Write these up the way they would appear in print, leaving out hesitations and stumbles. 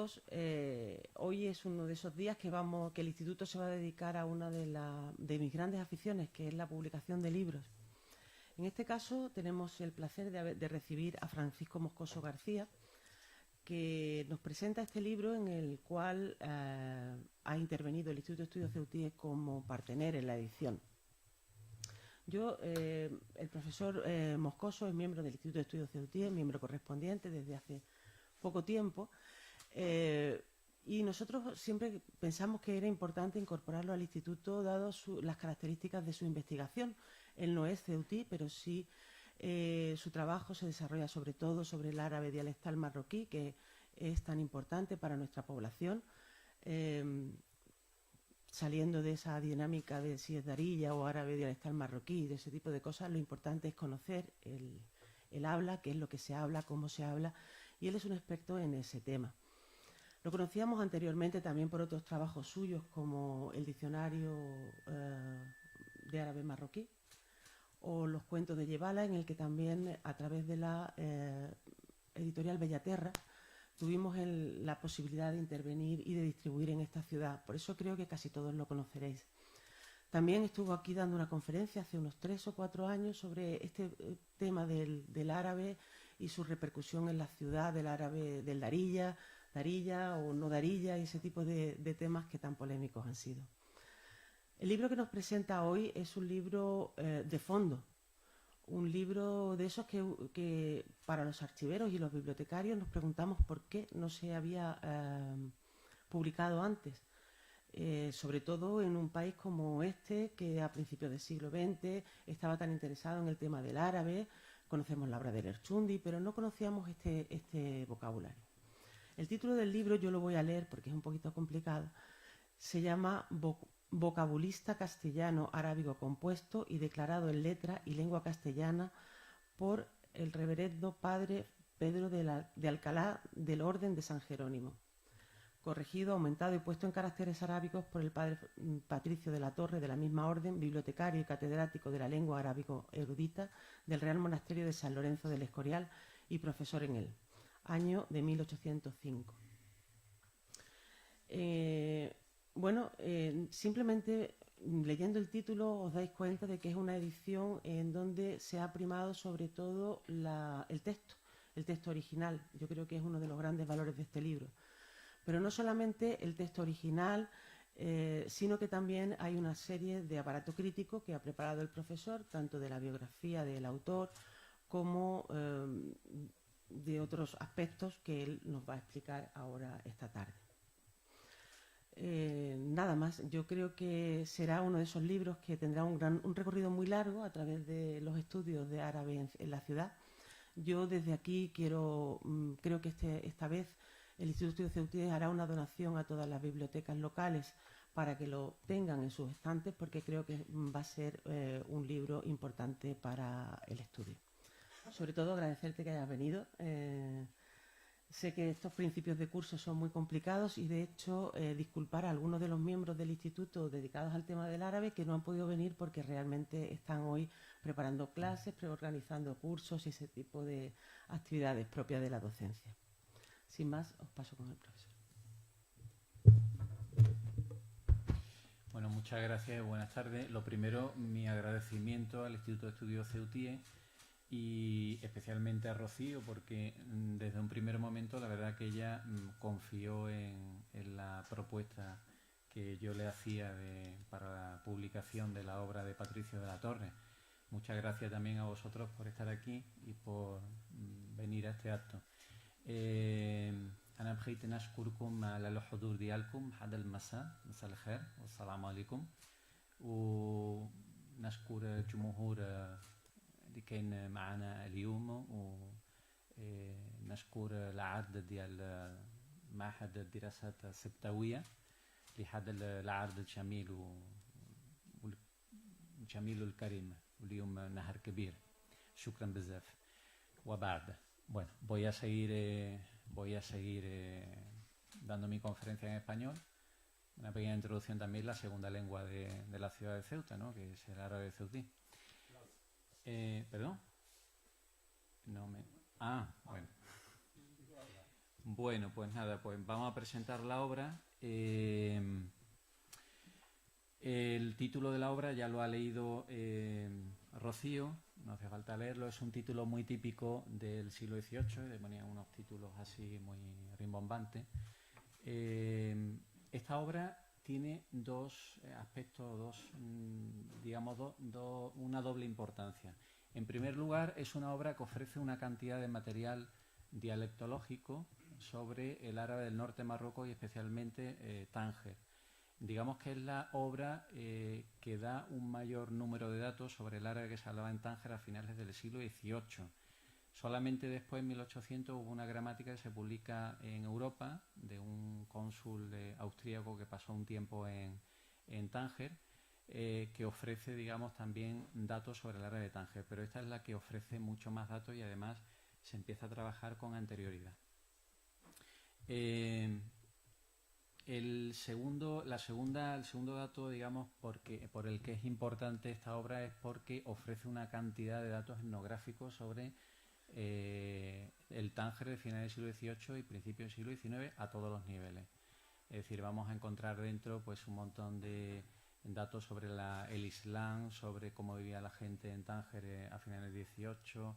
amigos, hoy es uno de esos días que el Instituto se va a dedicar a una de mis grandes aficiones, que es la publicación de libros. En este caso tenemos el placer de recibir a Francisco Moscoso García, que nos presenta este libro en el cual ha intervenido el Instituto de Estudios Ceutíes como partener en la edición. El profesor Moscoso es miembro del Instituto de Estudios Ceutíes, miembro correspondiente desde hace poco tiempo, y nosotros siempre pensamos que era importante incorporarlo al instituto dado las características de su investigación. Él no es ceutí, pero sí su trabajo se desarrolla sobre todo sobre el árabe dialectal marroquí, que es tan importante para nuestra población, saliendo de esa dinámica de si es darilla o árabe dialectal marroquí, de ese tipo de cosas. Lo importante es conocer el habla, qué es lo que se habla, cómo se habla, y él es un experto en ese tema. Lo conocíamos anteriormente también por otros trabajos suyos, como el diccionario de árabe marroquí o los cuentos de Yebala, en el que también, a través de la editorial Bellaterra, tuvimos la posibilidad de intervenir y de distribuir en esta ciudad. Por eso creo que casi todos lo conoceréis. También estuvo aquí dando una conferencia hace unos 3 o 4 años sobre este tema del árabe y su repercusión en la ciudad, del árabe, del darilla o no darilla, y ese tipo de temas que tan polémicos han sido. El libro que nos presenta hoy es un libro de fondo, un libro de esos que para los archiveros y los bibliotecarios nos preguntamos por qué no se había publicado antes, sobre todo en un país como este, que a principios del siglo XX estaba tan interesado en el tema del árabe. Conocemos la obra de Lerchundi, pero no conocíamos este vocabulario. El título del libro yo lo voy a leer porque es un poquito complicado. Se llama Vocabulista castellano arábigo compuesto y declarado en letra y lengua castellana por el reverendo padre Pedro de Alcalá del Orden de San Jerónimo. Corregido, aumentado y puesto en caracteres arábigos por el padre Patricio de la Torre, de la misma orden, bibliotecario y catedrático de la lengua arábigo erudita del Real Monasterio de San Lorenzo del Escorial y profesor en él. Año de 1805. Simplemente leyendo el título os dais cuenta de que es una edición en donde se ha primado sobre todo el texto original. Yo creo que es uno de los grandes valores de este libro. Pero no solamente el texto original, sino que también hay una serie de aparato crítico que ha preparado el profesor, tanto de la biografía del autor como de otros aspectos que él nos va a explicar ahora esta tarde. Nada más, yo creo que será uno de esos libros que tendrá un recorrido muy largo a través de los estudios de árabe en la ciudad. Yo desde aquí creo que esta vez el Instituto de Estudios Ceutíes hará una donación a todas las bibliotecas locales para que lo tengan en sus estantes, porque creo que va a ser un libro importante para el estudio. Sobre todo agradecerte que hayas venido. Sé que estos principios de curso son muy complicados y, de hecho, disculpar a algunos de los miembros del instituto dedicados al tema del árabe que no han podido venir porque realmente están hoy preparando clases, preorganizando cursos y ese tipo de actividades propias de la docencia. Sin más, os paso con el profesor. Bueno, muchas gracias y buenas tardes. Lo primero, mi agradecimiento al Instituto de Estudios Ceutíes y especialmente a Rocío, porque desde un primer momento la verdad que ella confió en la propuesta que yo le hacía para la publicación de la obra de Patricio de la Torre. Muchas gracias también a vosotros por estar aquí y por venir a este acto. أنا بغيت نشكركم على الحضور ديالكم هذا المساء. مساء الخير والسلام عليكم، ونشكر الجمهور اللي كاين معنا اليوم، ونشكر العرض ديال معهد الدراسات السبتوية لهذا العرض الجميل والجميل الكريم، واليوم نهار كبير. شكرا بزاف. وبعد Bueno, voy a seguir dando mi conferencia en español. Una pequeña introducción también, la segunda lengua de la ciudad de Ceuta, ¿no? Que es el árabe ceutí. ¿Perdón? No me... Ah, bueno. Bueno, pues nada, pues vamos a presentar la obra. El título de la obra ya lo ha leído Rocío, no hace falta leerlo, es un título muy típico del siglo XVIII, ponía unos títulos así muy rimbombantes. Esta obra tiene dos aspectos, una doble importancia. En primer lugar, es una obra que ofrece una cantidad de material dialectológico sobre el árabe del norte de Marruecos y especialmente Tánger. Digamos que es la obra que da un mayor número de datos sobre el árabe que se hablaba en Tánger a finales del siglo XVIII. Solamente después, en 1800, hubo una gramática que se publica en Europa de un cónsul austríaco que pasó un tiempo en Tánger, que ofrece, digamos, también datos sobre el árabe de Tánger. Pero esta es la que ofrece mucho más datos y además se empieza a trabajar con anterioridad. El segundo dato, digamos, por el que es importante esta obra es porque ofrece una cantidad de datos etnográficos sobre el Tánger de finales del siglo XVIII y principios del siglo XIX a todos los niveles. Es decir, vamos a encontrar dentro pues un montón de datos sobre el Islam, sobre cómo vivía la gente en Tánger a finales del XVIII,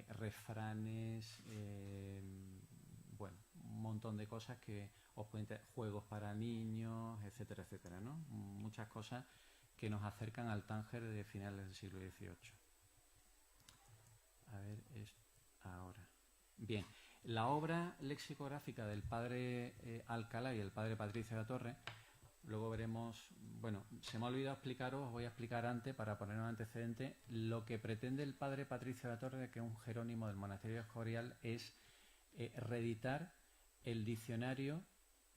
refranes, bueno, un montón de cosas que os pueden tener, juegos para niños, etcétera, etcétera, ¿no? Muchas cosas que nos acercan al Tánger de finales del siglo XVIII. A ver, es ahora. Bien, la obra lexicográfica del padre Alcalá y el padre Patricio de la Torre, luego veremos, bueno, se me ha olvidado explicaros, os voy a explicar antes para poner un antecedente. Lo que pretende el padre Patricio de la Torre, que es un jerónimo del monasterio de Escorial, es reeditar el diccionario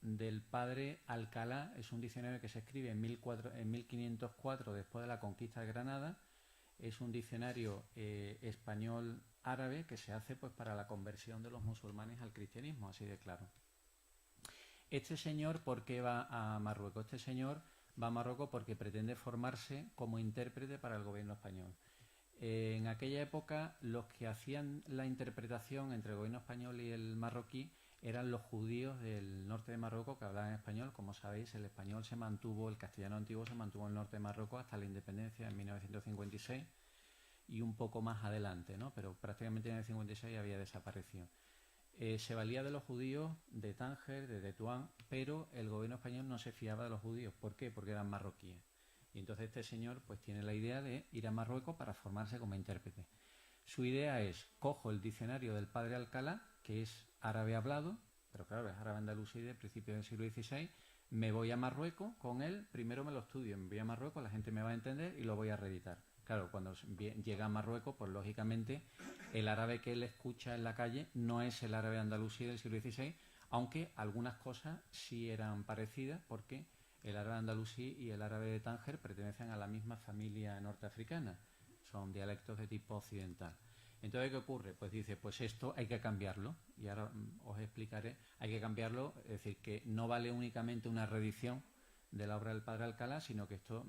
del padre Alcalá. Es un diccionario que se escribe en 1504 después de la conquista de Granada. Es un diccionario español árabe que se hace pues para la conversión de los musulmanes al cristianismo, así de claro. Este señor, ¿por qué va a Marruecos? Este señor va a Marruecos porque pretende formarse como intérprete para el gobierno español. En aquella época los que hacían la interpretación entre el gobierno español y el marroquí eran los judíos del norte de Marruecos que hablaban español. Como sabéis, el español se mantuvo, el castellano antiguo se mantuvo en el norte de Marruecos hasta la independencia en 1956 y un poco más adelante, ¿no? Pero prácticamente en el 56 había desaparecido. Se valía de los judíos de Tánger, de Tetuán, pero el gobierno español no se fiaba de los judíos. ¿Por qué? Porque eran marroquíes. Y entonces este señor pues tiene la idea de ir a Marruecos para formarse como intérprete. Su idea es, cojo el diccionario del padre Alcalá, que es árabe hablado, pero claro, es árabe andalusí de principios del siglo XVI, me voy a Marruecos con él, primero me lo estudio, me voy a Marruecos, la gente me va a entender y lo voy a reeditar. Claro, cuando llega a Marruecos, pues lógicamente el árabe que él escucha en la calle no es el árabe andalusí del siglo XVI, aunque algunas cosas sí eran parecidas porque el árabe andalusí y el árabe de Tánger pertenecen a la misma familia norteafricana, son dialectos de tipo occidental. Entonces, ¿qué ocurre? Pues dice, pues esto hay que cambiarlo, y ahora os explicaré, hay que cambiarlo, es decir, que no vale únicamente una reedición de la obra del padre Alcalá, sino que esto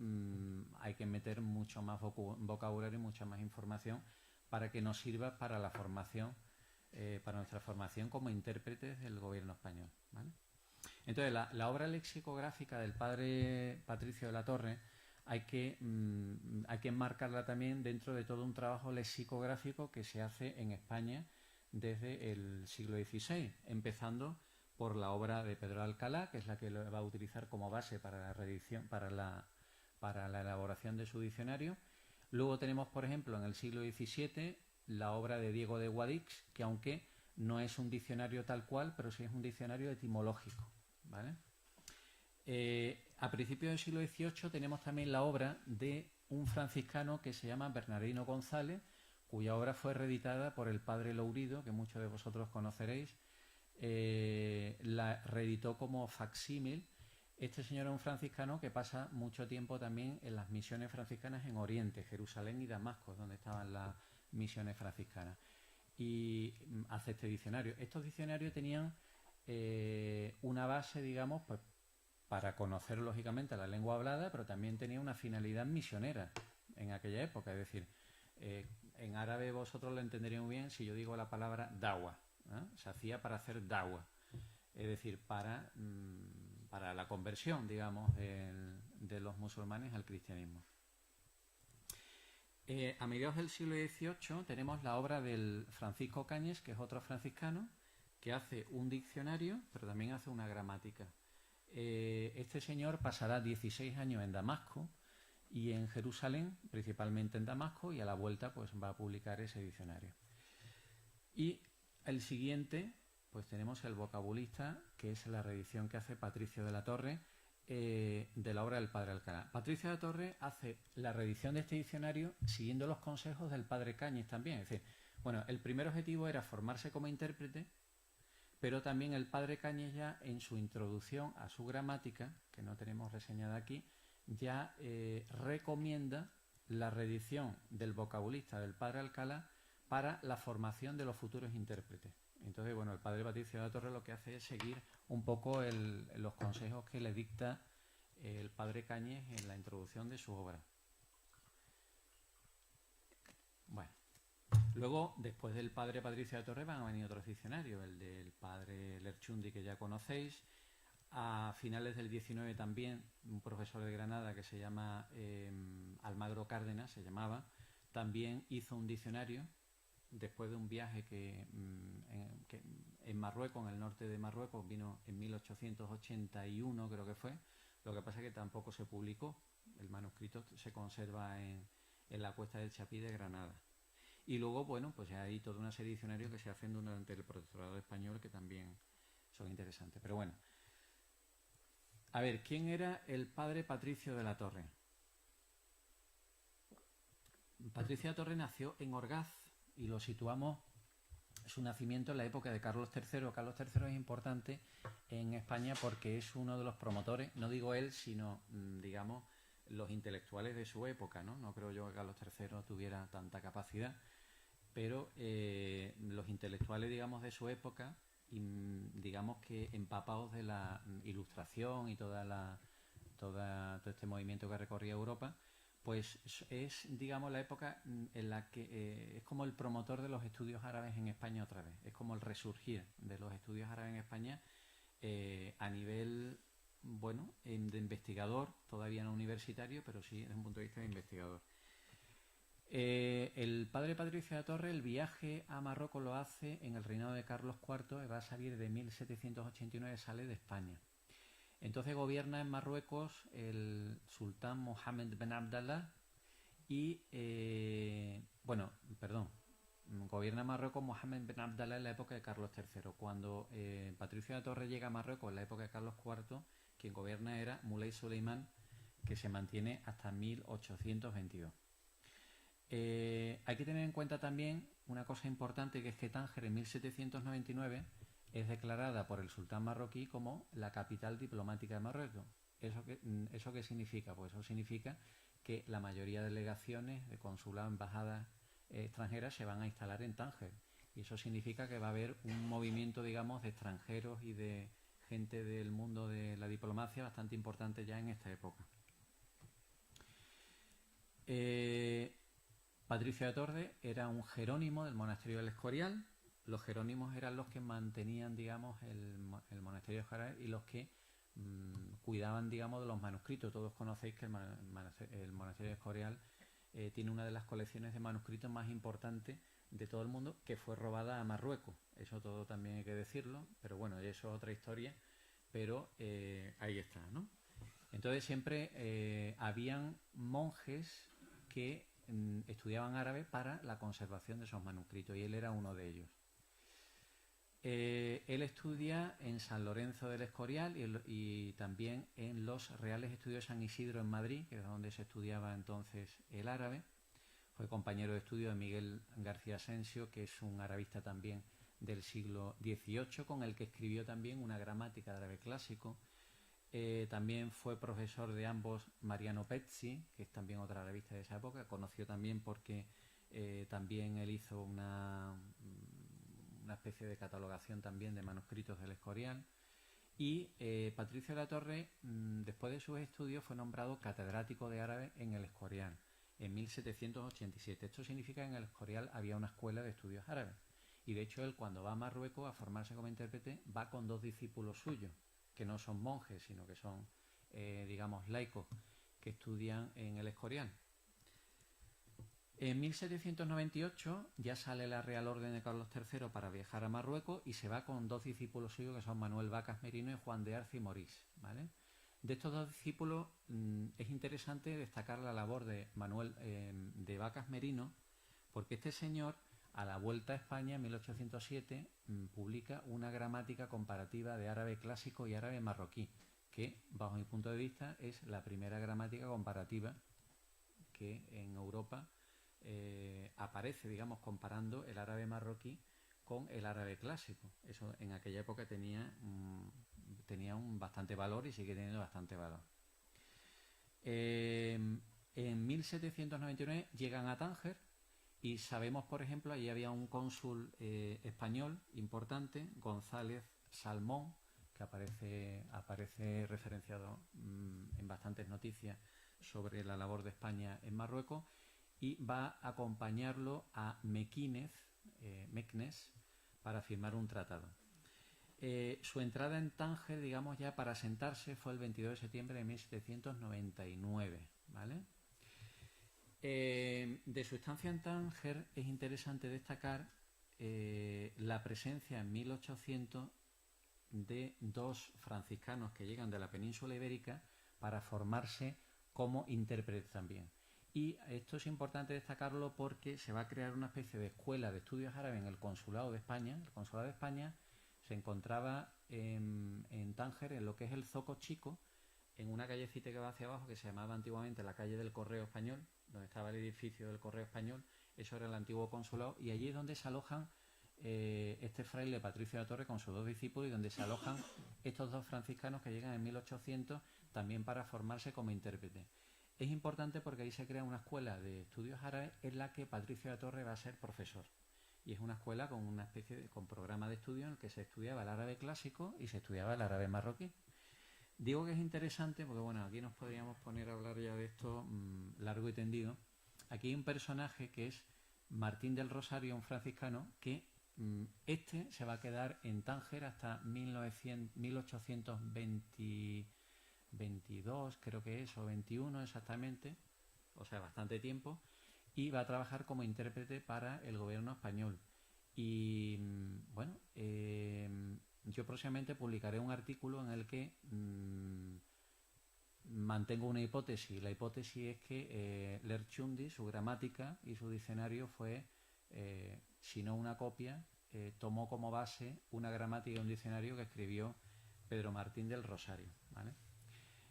hay que meter mucho más vocabulario y mucha más información para que nos sirva para la formación, para nuestra formación como intérpretes del gobierno español, ¿vale? Entonces, la obra lexicográfica del padre Patricio de la Torre hay que enmarcarla también dentro de todo un trabajo lexicográfico que se hace en España desde el siglo XVI, empezando por la obra de Pedro Alcalá, que es la que lo va a utilizar como base para la reedición, para la elaboración de su diccionario. Luego tenemos, por ejemplo, en el siglo XVII, la obra de Diego de Guadix, que aunque no es un diccionario tal cual, pero sí es un diccionario etimológico, ¿vale? A principios del siglo XVIII tenemos también la obra de un franciscano que se llama Bernardino González, cuya obra fue reeditada por el padre Lourido, que muchos de vosotros conoceréis. La reeditó como facsímil. Este señor es un franciscano que pasa mucho tiempo también en las misiones franciscanas en Oriente, Jerusalén y Damasco, donde estaban las misiones franciscanas, y hace este diccionario. Estos diccionarios tenían una base, digamos, pues para conocer lógicamente la lengua hablada, pero también tenía una finalidad misionera en aquella época. Es decir, en árabe vosotros lo entenderéis muy bien si yo digo la palabra dawa. Se hacía para hacer dawa, es decir, para la conversión, digamos, de los musulmanes al cristianismo. A mediados del siglo XVIII tenemos la obra del Francisco Cañes, que es otro franciscano, que hace un diccionario, pero también hace una gramática. Este señor pasará 16 años en Damasco y en Jerusalén, principalmente en Damasco, y a la vuelta pues va a publicar ese diccionario. Y el siguiente, pues tenemos el vocabulista, que es la reedición que hace Patricio de la Torre, de la obra del padre Alcalá. Patricio de la Torre hace la reedición de este diccionario siguiendo los consejos del padre Cañes también. Es decir, bueno, el primer objetivo era formarse como intérprete, pero también el padre Cañes ya en su introducción a su gramática, que no tenemos reseñada aquí, ya recomienda la reedición del vocabulista del padre Alcalá para la formación de los futuros intérpretes. Entonces, bueno, el padre Patricio de la Torre lo que hace es seguir un poco los consejos que le dicta el padre Cañes en la introducción de su obra. Bueno, luego, después del padre Patricio de la Torre, van a venir otros diccionarios, el del padre Lerchundi, que ya conocéis. A finales del 19 también, un profesor de Granada que se llama Almagro Cárdenas, se llamaba, también hizo un diccionario después de un viaje que en Marruecos, en el norte de Marruecos, vino en 1881, creo que fue. Lo que pasa es que tampoco se publicó. El manuscrito se conserva en la Cuesta del Chapí de Granada. Y luego, bueno, pues hay toda una serie de diccionarios que se hacen durante el protectorado español que también son interesantes. Pero bueno, a ver, ¿quién era el padre Patricio de la Torre? Patricio de la Torre nació en Orgaz y lo situamos, su nacimiento en la época de Carlos III. Carlos III es importante en España porque es uno de los promotores, no digo él, sino, digamos, los intelectuales de su época, ¿no? No creo yo que Carlos III tuviera tanta capacidad, pero los intelectuales, digamos, de su época, digamos que empapados de la Ilustración y todo este movimiento que recorría Europa, pues es, digamos, la época en la que es como el promotor de los estudios árabes en España otra vez. Es como el resurgir de los estudios árabes en España a nivel, bueno, de investigador, todavía no universitario, pero sí desde un punto de vista de investigador. El padre Patricio de la Torre, el viaje a Marruecos lo hace en el reinado de Carlos IV, va a salir de 1789, sale de España. Entonces gobierna en Marruecos el sultán Mohammed Ben Abdallah y, gobierna en Marruecos Mohammed Ben Abdallah en la época de Carlos III. Cuando Patricio de la Torre llega a Marruecos en la época de Carlos IV, quien gobierna era Muley Suleimán, que se mantiene hasta 1822. Hay que tener en cuenta también una cosa importante, que es que Tánger en 1799 es declarada por el sultán marroquí como la capital diplomática de Marruecos. ¿Eso qué significa? Pues eso significa que la mayoría de delegaciones, de consulados, embajadas extranjeras se van a instalar en Tánger. Y eso significa que va a haber un movimiento, digamos, de extranjeros y de gente del mundo de la diplomacia bastante importante ya en esta época. Patricio de Torre era un jerónimo del monasterio del Escorial. Los jerónimos eran los que mantenían, digamos, el monasterio de Escorial y los que cuidaban, digamos, de los manuscritos. Todos conocéis que el monasterio de Escorial tiene una de las colecciones de manuscritos más importantes de todo el mundo, que fue robada a Marruecos. Eso todo también hay que decirlo, pero bueno, eso es otra historia, pero ahí está, ¿no? Entonces siempre habían monjes que estudiaban árabe para la conservación de esos manuscritos y él era uno de ellos. Él estudia en San Lorenzo del Escorial y también en los Reales Estudios de San Isidro en Madrid, que es donde se estudiaba entonces el árabe. Fue compañero de estudio de Miguel García Asensio, que es un arabista también del siglo XVIII, con el que escribió también una gramática de árabe clásico. También fue profesor de ambos Mariano Pezzi, que es también otra revista de esa época, conoció también porque también él hizo una especie de catalogación también de manuscritos del Escorial. Y Patricio de la Torre, después de sus estudios, fue nombrado catedrático de árabe en el Escorial en 1787. Esto significa que en el Escorial había una escuela de estudios árabes Y de hecho él, cuando va a Marruecos a formarse como intérprete, va con 2 discípulos suyos, que no son monjes, sino que son, digamos, laicos, que estudian en el Escorial. En 1798 ya sale la Real Orden de Carlos III para viajar a Marruecos y se va con 2 discípulos suyos, que son Manuel Vacas Merino y Juan de Arce y Morís, ¿vale? De estos 2 discípulos es interesante destacar la labor de Manuel de Vacas Merino, porque este señor, a la vuelta a España en 1807, publica una gramática comparativa de árabe clásico y árabe marroquí, que, bajo mi punto de vista, es la primera gramática comparativa que en Europa aparece, digamos, comparando el árabe marroquí con el árabe clásico. Eso en aquella época tenía un bastante valor y sigue teniendo bastante valor. En 1799 llegan a Tánger y sabemos, por ejemplo, allí había un cónsul español importante, González Salmón, que aparece referenciado en bastantes noticias sobre la labor de España en Marruecos, y va a acompañarlo a Meknès para firmar un tratado. Su entrada en Tánger, digamos, ya para asentarse, fue el 22 de septiembre de 1799, ¿vale? De su estancia en Tánger es interesante destacar la presencia en 1800 de 2 franciscanos que llegan de la península ibérica para formarse como intérpretes también. Y esto es importante destacarlo porque se va a crear una especie de escuela de estudios árabes en el Consulado de España. El Consulado de España se encontraba en Tánger, en lo que es el Zoco Chico, en una callecita que va hacia abajo, que se llamaba antiguamente la calle del Correo Español, donde estaba el edificio del Correo Español. Eso era el antiguo consulado, y allí es donde se alojan este fraile Patricio de la Torre con sus 2 discípulos, y donde se alojan estos 2 franciscanos que llegan en 1800 también para formarse como intérpretes. Es importante porque ahí se crea una escuela de estudios árabes en la que Patricio de la Torre va a ser profesor. Y es una escuela con una especie con programa de estudio en el que se estudiaba el árabe clásico y se estudiaba el árabe marroquí. Digo que es interesante porque, bueno, aquí nos podríamos poner a hablar ya de esto largo y tendido. Aquí hay un personaje que es Martín del Rosario, un franciscano, que este se va a quedar en Tánger hasta 1822, creo que es, o 21 exactamente, o sea, bastante tiempo, y va a trabajar como intérprete para el gobierno español. Y bueno, yo próximamente publicaré un artículo en el que mantengo una hipótesis. La hipótesis es que Lerchundi, su gramática y su diccionario fue, si no una copia, tomó como base una gramática y un diccionario que escribió Pedro Martín del Rosario, ¿vale?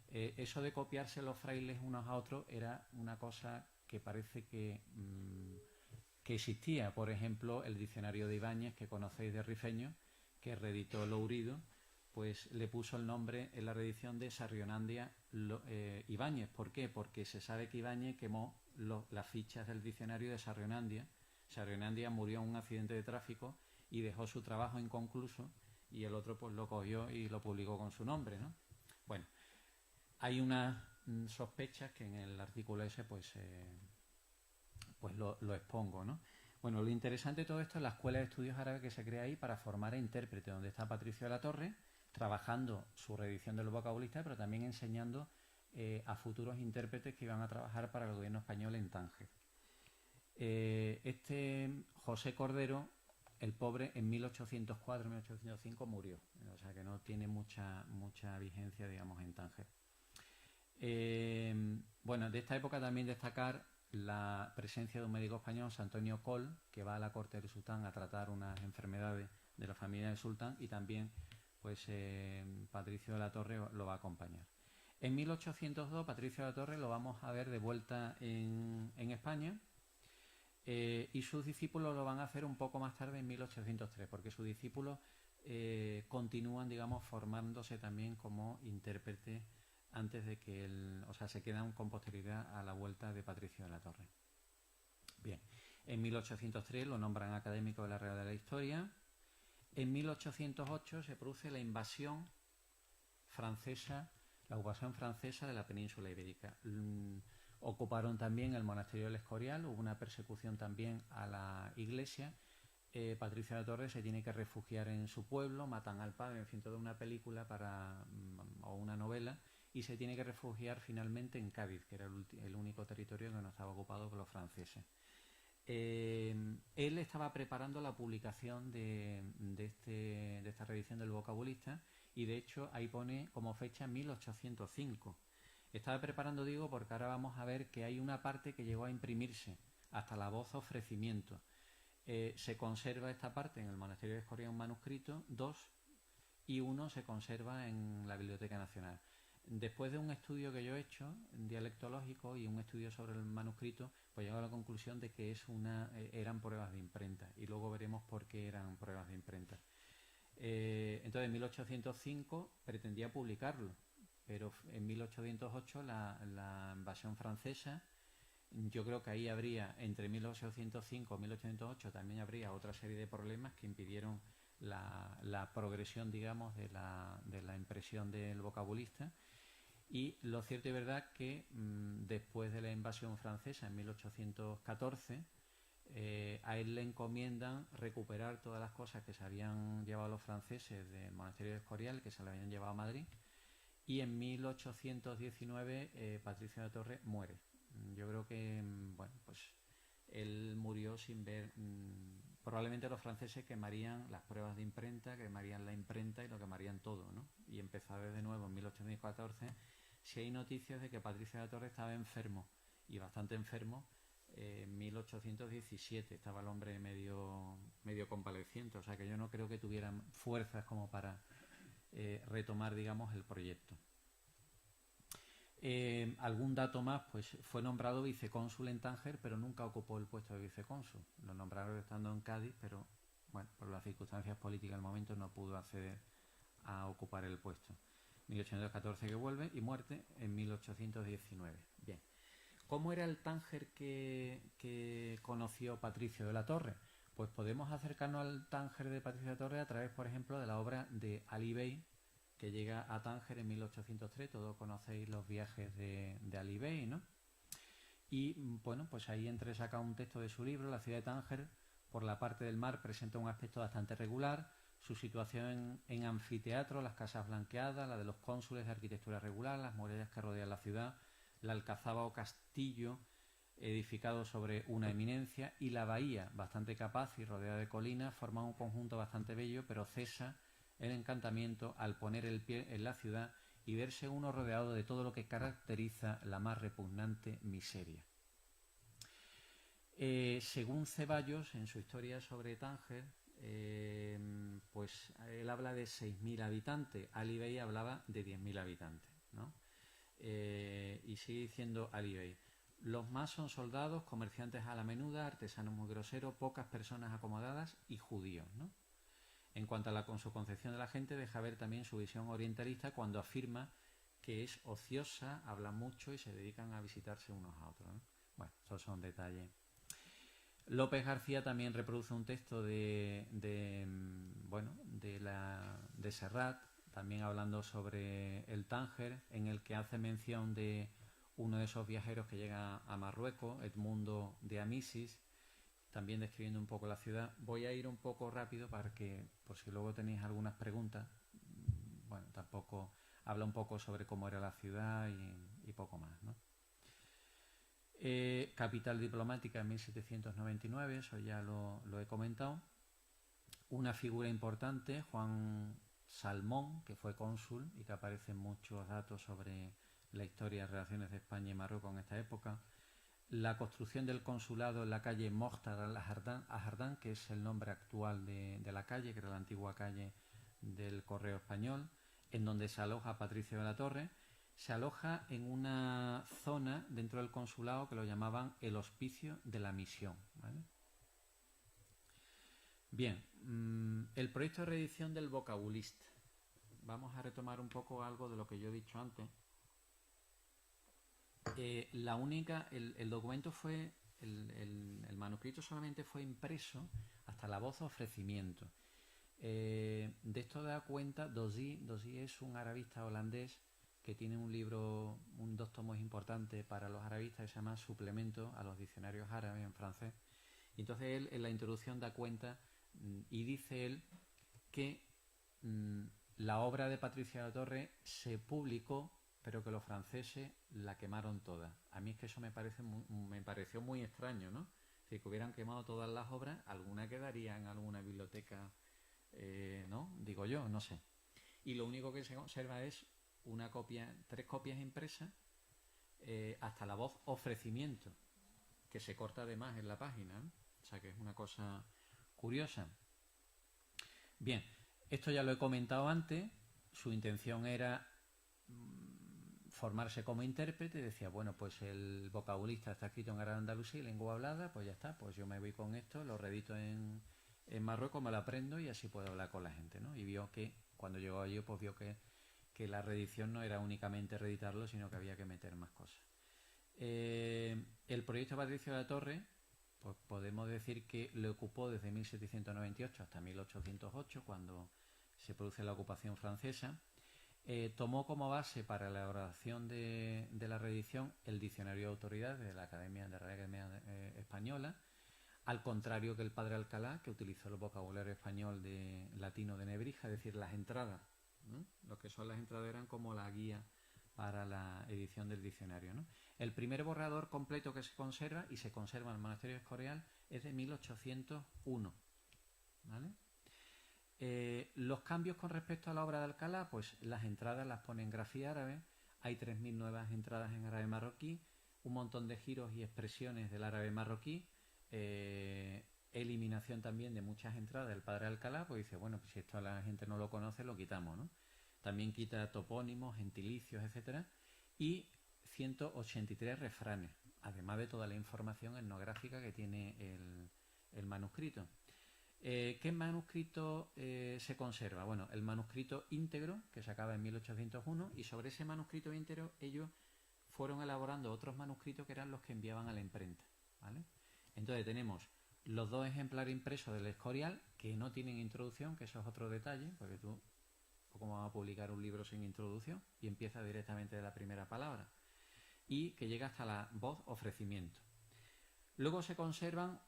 Eso de copiarse los frailes unos a otros era una cosa que parece que existía. Por ejemplo, el diccionario de Ibáñez, que conocéis, de Rifeño, que reeditó Lourido, pues le puso el nombre en la reedición de Sarrionandia Ibáñez. ¿Por qué? Porque se sabe que Ibáñez quemó las fichas del diccionario de Sarrionandia. Sarrionandia murió en un accidente de tráfico y dejó su trabajo inconcluso, y el otro pues lo cogió y lo publicó con su nombre, ¿no? Bueno, hay unas sospechas que en el artículo ese pues lo expongo, ¿no? Bueno, lo interesante de todo esto es la Escuela de Estudios Árabes que se crea ahí para formar a intérprete, donde está Patricio de la Torre trabajando su reedición del vocabulista, pero también enseñando a futuros intérpretes que iban a trabajar para el gobierno español en Tánger. Este José Cordero, el pobre, en 1804-1805 murió, o sea que no tiene mucha vigencia, digamos, en Tánger. Bueno, de esta época también destacar la presencia de un médico español, Antonio Coll, que va a la corte del sultán a tratar unas enfermedades de la familia del sultán, y también pues Patricio de la Torre lo va a acompañar. En 1802 Patricio de la Torre lo vamos a ver de vuelta en España, y sus discípulos lo van a hacer un poco más tarde, en 1803, porque sus discípulos continúan, digamos, formándose también como intérpretes antes de que se quedan con posterioridad a la vuelta de Patricio de la Torre. Bien, en 1803 lo nombran académico de la Real de la Historia. En 1808 se produce la invasión francesa de la península ibérica. Ocuparon también el monasterio del Escorial, hubo una persecución también a la iglesia. Patricio de la Torre se tiene que refugiar en su pueblo, matan al padre, en fin, toda una película o una novela, y se tiene que refugiar finalmente en Cádiz, que era el único territorio que no estaba ocupado por los franceses. Él estaba preparando la publicación de esta reedición del Vocabulista, y de hecho ahí pone como fecha 1805. Estaba preparando, digo, porque ahora vamos a ver que hay una parte que llegó a imprimirse hasta la voz ofrecimiento. Se conserva esta parte en el monasterio de Escorial, un manuscrito, 2, y 1 se conserva en la Biblioteca Nacional. Después de un estudio que yo he hecho, dialectológico, y un estudio sobre el manuscrito, pues he llegado a la conclusión de que eran pruebas de imprenta, y luego veremos por qué eran pruebas de imprenta. Entonces, en 1805 pretendía publicarlo, pero en 1808 la invasión francesa. Yo creo que ahí habría, entre 1805 y 1808, también habría otra serie de problemas que impidieron la progresión, digamos, de la impresión del Vocabulista. Y lo cierto y verdad que después de la invasión francesa en 1814, a él le encomiendan recuperar todas las cosas que se habían llevado los franceses del monasterio de Escorial, que se le habían llevado a Madrid, y en 1819 Patricio de la Torre muere. Yo creo que, bueno, pues él murió sin ver. Probablemente los franceses quemarían las pruebas de imprenta, quemarían la imprenta y lo quemarían todo, ¿no? Y empezar de nuevo en 1814. Si hay noticias de que Patricio de la Torre estaba enfermo, y bastante enfermo, en 1817 estaba el hombre medio convaleciente, o sea que yo no creo que tuvieran fuerzas como para retomar, digamos, el proyecto. Algún dato más, pues fue nombrado vicecónsul en Tánger, pero nunca ocupó el puesto de vicecónsul. Lo nombraron estando en Cádiz, pero bueno, por las circunstancias políticas del momento no pudo acceder a ocupar el puesto. 1814 que vuelve, y muerte en 1819. Bien. ¿Cómo era el Tánger que conoció Patricio de la Torre? Pues podemos acercarnos al Tánger de Patricio de la Torre a través, por ejemplo, de la obra de Ali Bey, que llega a Tánger en 1803. Todos conocéis los viajes de Ali Bey, ¿no? Y bueno, pues ahí entresaca un texto de su libro. La ciudad de Tánger, por la parte del mar, presenta un aspecto bastante regular. Su situación en anfiteatro, las casas blanqueadas, la de los cónsules de arquitectura regular, las murallas que rodean la ciudad, la alcazaba o castillo edificado sobre una eminencia, y la bahía, bastante capaz y rodeada de colinas, forma un conjunto bastante bello, pero cesa el encantamiento al poner el pie en la ciudad y verse uno rodeado de todo lo que caracteriza la más repugnante miseria. Según Ceballos, en su historia sobre Tánger, pues él habla de 6.000 habitantes. Ali Bey hablaba de 10.000 habitantes, ¿no? Y sigue diciendo Ali Bey: los más son soldados, comerciantes a la menuda, artesanos muy groseros, pocas personas acomodadas y judíos, ¿no? En cuanto a su concepción de la gente, deja ver también su visión orientalista cuando afirma que es ociosa, habla mucho y se dedican a visitarse unos a otros, ¿no? Bueno, estos son detalles. López García también reproduce un texto de Serrat, también hablando sobre el Tánger, en el que hace mención de uno de esos viajeros que llega a Marruecos, Edmundo de Amisis, también describiendo un poco la ciudad. Voy a ir un poco rápido para que, por si luego tenéis algunas preguntas, bueno, tampoco habla un poco sobre cómo era la ciudad y poco más, ¿no? Capital diplomática en 1799, eso ya lo he comentado. Una figura importante, Juan Salmón, que fue cónsul y que aparece en muchos datos sobre la historia y relaciones de España y Marruecos en esta época. La construcción del consulado en la calle Mokhtar al-Ahardán, que es el nombre actual de la calle, que era la antigua calle del Correo Español, en donde se aloja Patricio de la Torre. Se aloja en una zona dentro del consulado que lo llamaban el Hospicio de la Misión, ¿vale? Bien, el proyecto de reedición del Vocabulista. Vamos a retomar un poco algo de lo que yo he dicho antes. El documento fue, el manuscrito solamente fue impreso hasta la voz ofrecimiento. De esto da cuenta Dozy. Dozy es un arabista holandés que tiene un libro, dos tomos importantes para los arabistas, que se llama Suplemento a los diccionarios árabes en francés. Y entonces él en la introducción da cuenta Y dice él que la obra de Patricia de la Torre se publicó, pero que los franceses la quemaron toda. A mí es que eso me pareció muy extraño, ¿no? Si que hubieran quemado todas las obras, alguna quedaría en alguna biblioteca, ¿no? Digo yo, no sé. Y lo único que se conserva es una copia, 3 copias impresas, hasta la voz ofrecimiento, que se corta además en la página, ¿no? O sea que es una cosa curiosa. Bien, esto ya lo he comentado antes. Su intención era formarse como intérprete. Decía, bueno, pues el vocabulista está escrito en árabe andalusí, lengua hablada, pues ya está, pues yo me voy con esto, lo reedito en Marruecos, me lo aprendo y así puedo hablar con la gente, ¿no? Y vio que, cuando llegó allí, pues vio que la reedición no era únicamente reeditarlo, sino que había que meter más cosas. El proyecto Patricio de la Torre, pues podemos decir que le ocupó desde 1798 hasta 1808, cuando se produce la ocupación francesa. Tomó como base para la elaboración de la reedición el Diccionario de Autoridades de la Real Academia Española, al contrario que el Padre Alcalá, que utilizó el vocabulario español de latino de Nebrija, es decir, las entradas, ¿no? Lo que son las entradas eran como la guía para la edición del diccionario, ¿no? El primer borrador completo que se conserva, y se conserva en el monasterio de Escorial, es de 1801, ¿vale? Los cambios con respecto a la obra de Alcalá, pues las entradas las pone en grafía árabe, hay 3.000 nuevas entradas en árabe marroquí, un montón de giros y expresiones del árabe marroquí, eliminación también de muchas entradas del Padre Alcalá, pues dice, bueno, pues si esto la gente no lo conoce, lo quitamos, ¿no? También quita topónimos, gentilicios, etcétera, y 183 refranes, además de toda la información etnográfica que tiene el manuscrito. ¿Qué manuscrito se conserva? Bueno, el manuscrito íntegro, que se acaba en 1801, y sobre ese manuscrito íntegro ellos fueron elaborando otros manuscritos que eran los que enviaban a la imprenta, ¿vale? Entonces tenemos los 2 ejemplares impresos del Escorial, que no tienen introducción, que eso es otro detalle, porque tú, ¿cómo vas a publicar un libro sin introducción? Y empieza directamente de la primera palabra, y que llega hasta la voz ofrecimiento. Luego se conservan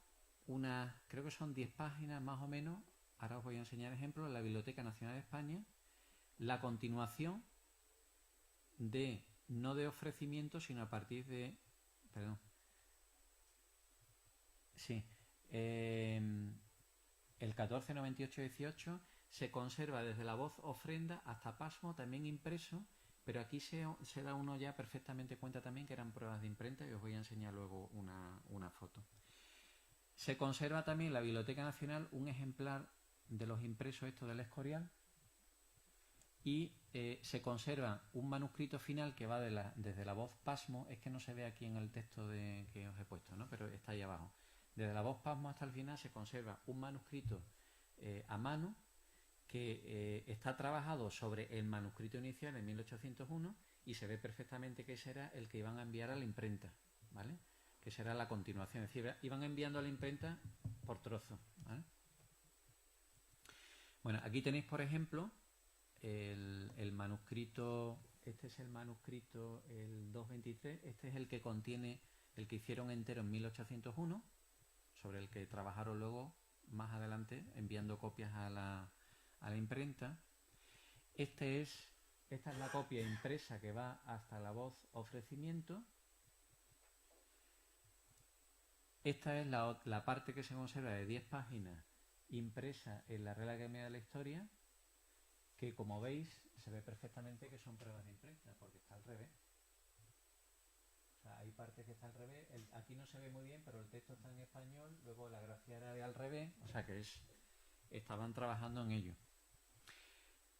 creo que son 10 páginas más o menos, ahora os voy a enseñar ejemplos, en la Biblioteca Nacional de España, la continuación de, no de ofrecimiento, sino a partir de, perdón, sí, el 1498-18 se conserva desde la voz ofrenda hasta pasmo, también impreso, pero aquí se da uno ya perfectamente cuenta también que eran pruebas de imprenta, y os voy a enseñar luego una foto. Se conserva también en la Biblioteca Nacional un ejemplar de los impresos estos del Escorial, y se conserva un manuscrito final que va desde la voz pasmo, es que no se ve aquí en el texto que os he puesto, ¿no? Pero está ahí abajo. Desde la voz pasmo hasta el final se conserva un manuscrito a mano que está trabajado sobre el manuscrito inicial en 1801, y se ve perfectamente que ese era el que iban a enviar a la imprenta, ¿vale? Que será la continuación, es decir, iban enviando a la imprenta por trozos, ¿vale? Bueno, aquí tenéis, por ejemplo, el manuscrito, este es el manuscrito, el 223, este es el que contiene, el que hicieron entero en 1801, sobre el que trabajaron luego más adelante enviando copias a la imprenta. Esta es la copia impresa que va hasta la voz ofrecimiento. Esta es la parte que se conserva de 10 páginas impresa en la Real Academia de la Historia, que como veis se ve perfectamente que son pruebas de imprenta, porque está al revés. O sea, hay partes que está al revés, aquí no se ve muy bien, pero el texto está en español, luego la grafía era al revés, o sea que estaban trabajando en ello.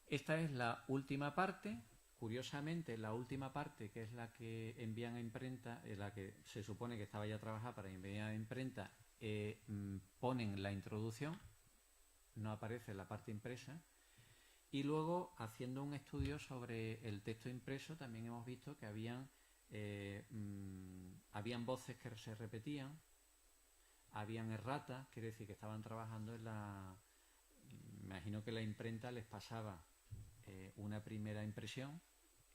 Esta es la última parte. Curiosamente, la última parte, que es la que envían a imprenta, la que se supone que estaba ya trabajada para enviar a imprenta, ponen la introducción, no aparece la parte impresa. Y luego, haciendo un estudio sobre el texto impreso, también hemos visto que habían voces que se repetían, habían erratas, quiere decir que estaban trabajando me imagino que la imprenta les pasaba una primera impresión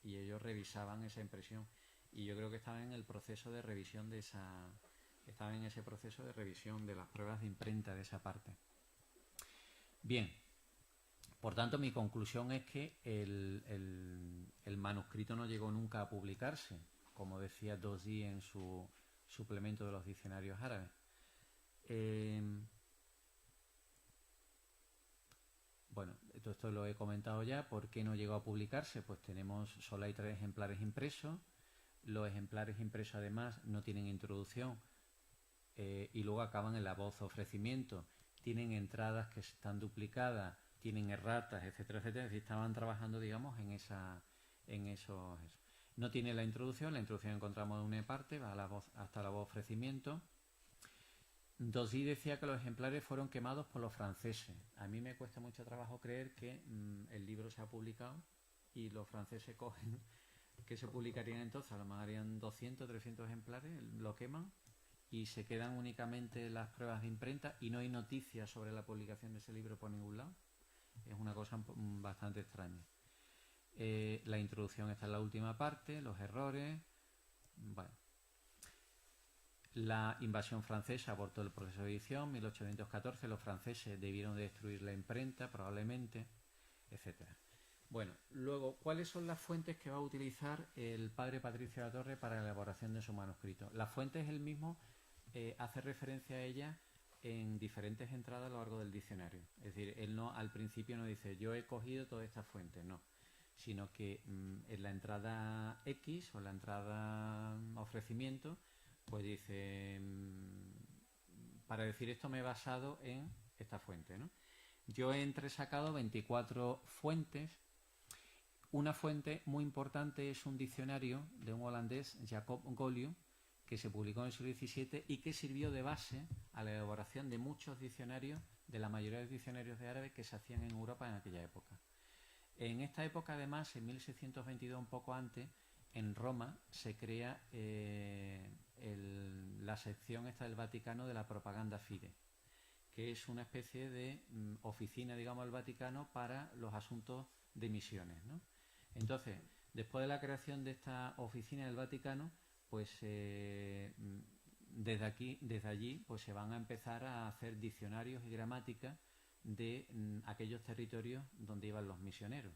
y ellos revisaban esa impresión, y yo creo que estaban en el proceso de revisión de ese proceso de revisión de las pruebas de imprenta de esa parte. Bien, por tanto, mi conclusión es que el manuscrito no llegó nunca a publicarse, como decía Dozy en su suplemento de los diccionarios árabes. Bueno, todo esto lo he comentado ya. ¿Por qué no llegó a publicarse? Pues solo hay 3 ejemplares impresos. Los ejemplares impresos además no tienen introducción y luego acaban en la voz ofrecimiento. Tienen entradas que están duplicadas, tienen erratas, etcétera, etcétera. Es decir, estaban trabajando, digamos, en eso. No tiene la introducción encontramos en una parte, va hasta la voz ofrecimiento. Dozy decía que los ejemplares fueron quemados por los franceses. A mí me cuesta mucho trabajo creer que el libro se ha publicado y los franceses cogen, que se publicarían entonces, a lo mejor harían 200, 300 ejemplares, lo queman y se quedan únicamente las pruebas de imprenta y no hay noticias sobre la publicación de ese libro por ningún lado. Es una cosa bastante extraña. La introducción está en la última parte, los errores. Bueno. La invasión francesa abortó el proceso de edición. 1814, los franceses debieron destruir la imprenta, probablemente, etcétera. Bueno, luego, ¿cuáles son las fuentes que va a utilizar el padre Patricio de la Torre para la elaboración de su manuscrito? Las fuentes él mismo hace referencia a ellas en diferentes entradas a lo largo del diccionario. Es decir, él al principio no dice yo he cogido todas estas fuentes, no, sino que en la entrada X o la entrada ofrecimiento, pues dice, para decir esto me he basado en esta fuente, ¿no? Yo he entresacado 24 fuentes. Una fuente muy importante es un diccionario de un holandés, Jacob Goliu, que se publicó en el siglo XVII y que sirvió de base a la elaboración de muchos diccionarios, de la mayoría de los diccionarios de árabe que se hacían en Europa en aquella época. En esta época, además, en 1622, un poco antes, en Roma se crea la sección esta del Vaticano de la propaganda fide, que es una especie de oficina, digamos, del Vaticano para los asuntos de misiones, ¿no? Entonces, después de la creación de esta oficina del Vaticano, pues desde allí pues se van a empezar a hacer diccionarios y gramáticas de aquellos territorios donde iban los misioneros,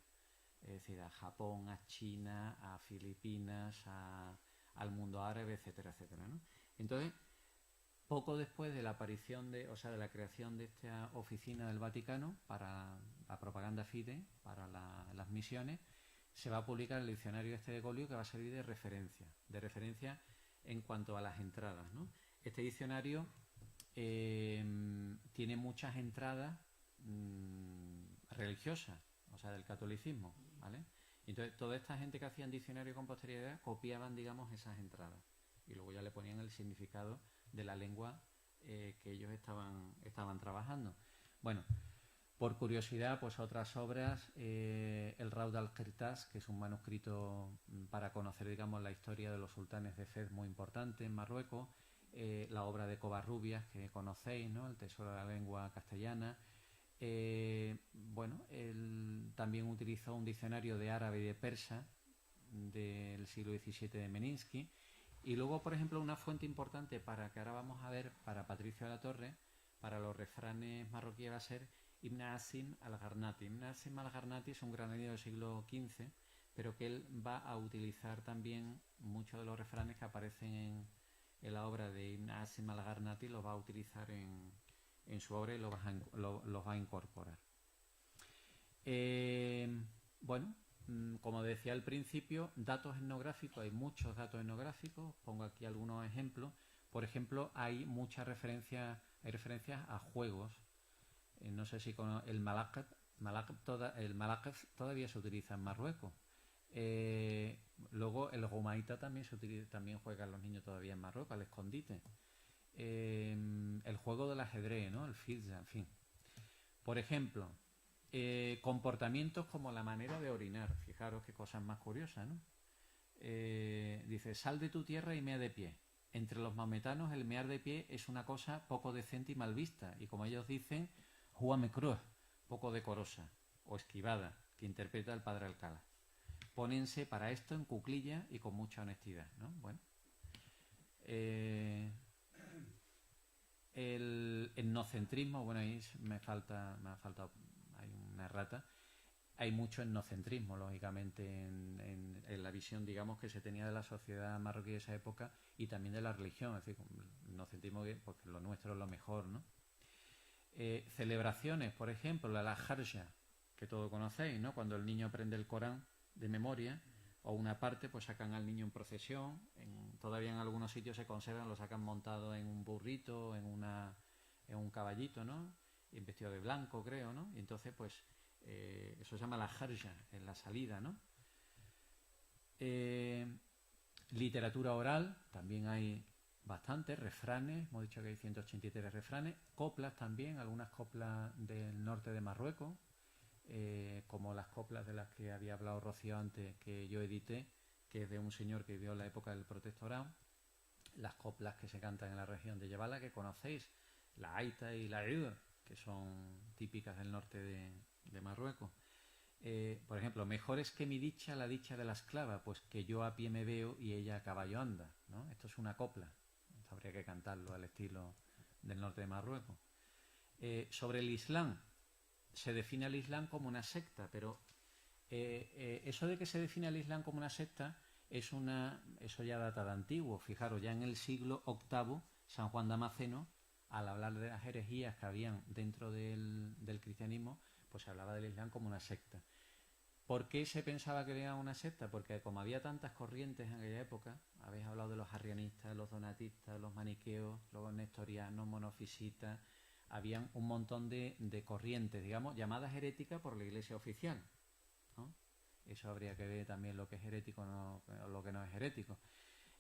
es decir, a Japón, a China, a Filipinas, al mundo árabe, etcétera, etcétera, ¿no? Entonces, poco después de la aparición de la creación de esta oficina del Vaticano para la propaganda fide, para las misiones, se va a publicar el diccionario este de Goliu, que va a servir de referencia en cuanto a las entradas, ¿no? Este diccionario tiene muchas entradas religiosas, o sea, del catolicismo, ¿vale? Entonces, toda esta gente que hacían diccionario con posterioridad copiaban, digamos, esas entradas y luego ya le ponían el significado de la lengua que ellos estaban trabajando. Bueno, por curiosidad, pues otras obras, el Raud al-Qirtas, que es un manuscrito para conocer, digamos, la historia de los sultanes de Fez, muy importante en Marruecos, la obra de Covarrubias, que conocéis, ¿no? El tesoro de la lengua castellana. Bueno, él también utilizó un diccionario de árabe y de persa del siglo XVII de Meninsky. Y luego, por ejemplo, una fuente importante para que ahora vamos a ver para Patricio de la Torre, para los refranes marroquíes, va a ser Ibn Asim al-Gharnati. Ibn Asim al-Gharnati es un granadino del siglo XV, pero que él va a utilizar también muchos de los refranes que aparecen en la obra de Ibn Asim al-Gharnati, los va a utilizar en su obra y los va a incorporar. Bueno, como decía al principio, datos etnográficos, hay muchos datos etnográficos, pongo aquí algunos ejemplos. Por ejemplo, hay referencias a juegos. No sé si con el malakef todavía se utiliza en Marruecos. Luego el gomaita también juegan los niños todavía en Marruecos, al escondite. El juego del ajedrez, ¿no? El fidja, en fin. Por ejemplo, comportamientos como la manera de orinar. Fijaros qué cosas más curiosas, ¿no? Dice, sal de tu tierra y mea de pie. Entre los maometanos el mear de pie es una cosa poco decente y mal vista, y como ellos dicen, Juame Cruz, poco decorosa, o esquivada, que interpreta el padre Alcalá. Pónense para esto en cuclilla y con mucha honestidad, ¿no? Bueno. En etnocentrismo, bueno, ahí me ha faltado, hay una errata. Hay mucho etnocentrismo, lógicamente, en la visión, digamos, que se tenía de la sociedad marroquí de esa época y también de la religión. Es decir, etnocentrismo, porque lo nuestro es lo mejor, ¿no? Celebraciones, por ejemplo, la Harja, que todos conocéis, ¿no? Cuando el niño aprende el Corán de memoria, o una parte, pues sacan al niño en procesión. Todavía en algunos sitios se conservan, lo sacan montado en un burrito, en un caballito, ¿no? Y vestido de blanco, creo, ¿no? Y entonces, pues, eso se llama la Harja, en la salida, ¿no? Literatura oral, también hay bastantes, refranes, hemos dicho que hay 183 refranes, coplas también, algunas coplas del norte de Marruecos, como las coplas de las que había hablado Rocío antes, que yo edité, que es de un señor que vivió en la época del protectorado, las coplas que se cantan en la región de Yebala, que conocéis, la Aita y la Ud, que son típicas del norte de Marruecos. Por ejemplo, mejor es que mi dicha la dicha de la esclava, pues que yo a pie me veo y ella a caballo anda, ¿no? Esto es una copla, esto habría que cantarlo al estilo del norte de Marruecos. Sobre el Islam, se define al Islam como una secta, pero eso de que se define al Islam como una secta eso ya data de antiguo. Fijaros, ya en el siglo VIII, San Juan Damasceno, al hablar de las herejías que habían dentro del cristianismo, pues se hablaba del Islam como una secta. ¿Por qué se pensaba que era una secta? Porque como había tantas corrientes en aquella época, habéis hablado de los arrianistas, los donatistas, los maniqueos, los nestorianos, monofisitas, habían un montón de corrientes, digamos, llamadas heréticas por la Iglesia oficial, ¿no? Eso habría que ver también lo que es herético o lo que no es herético.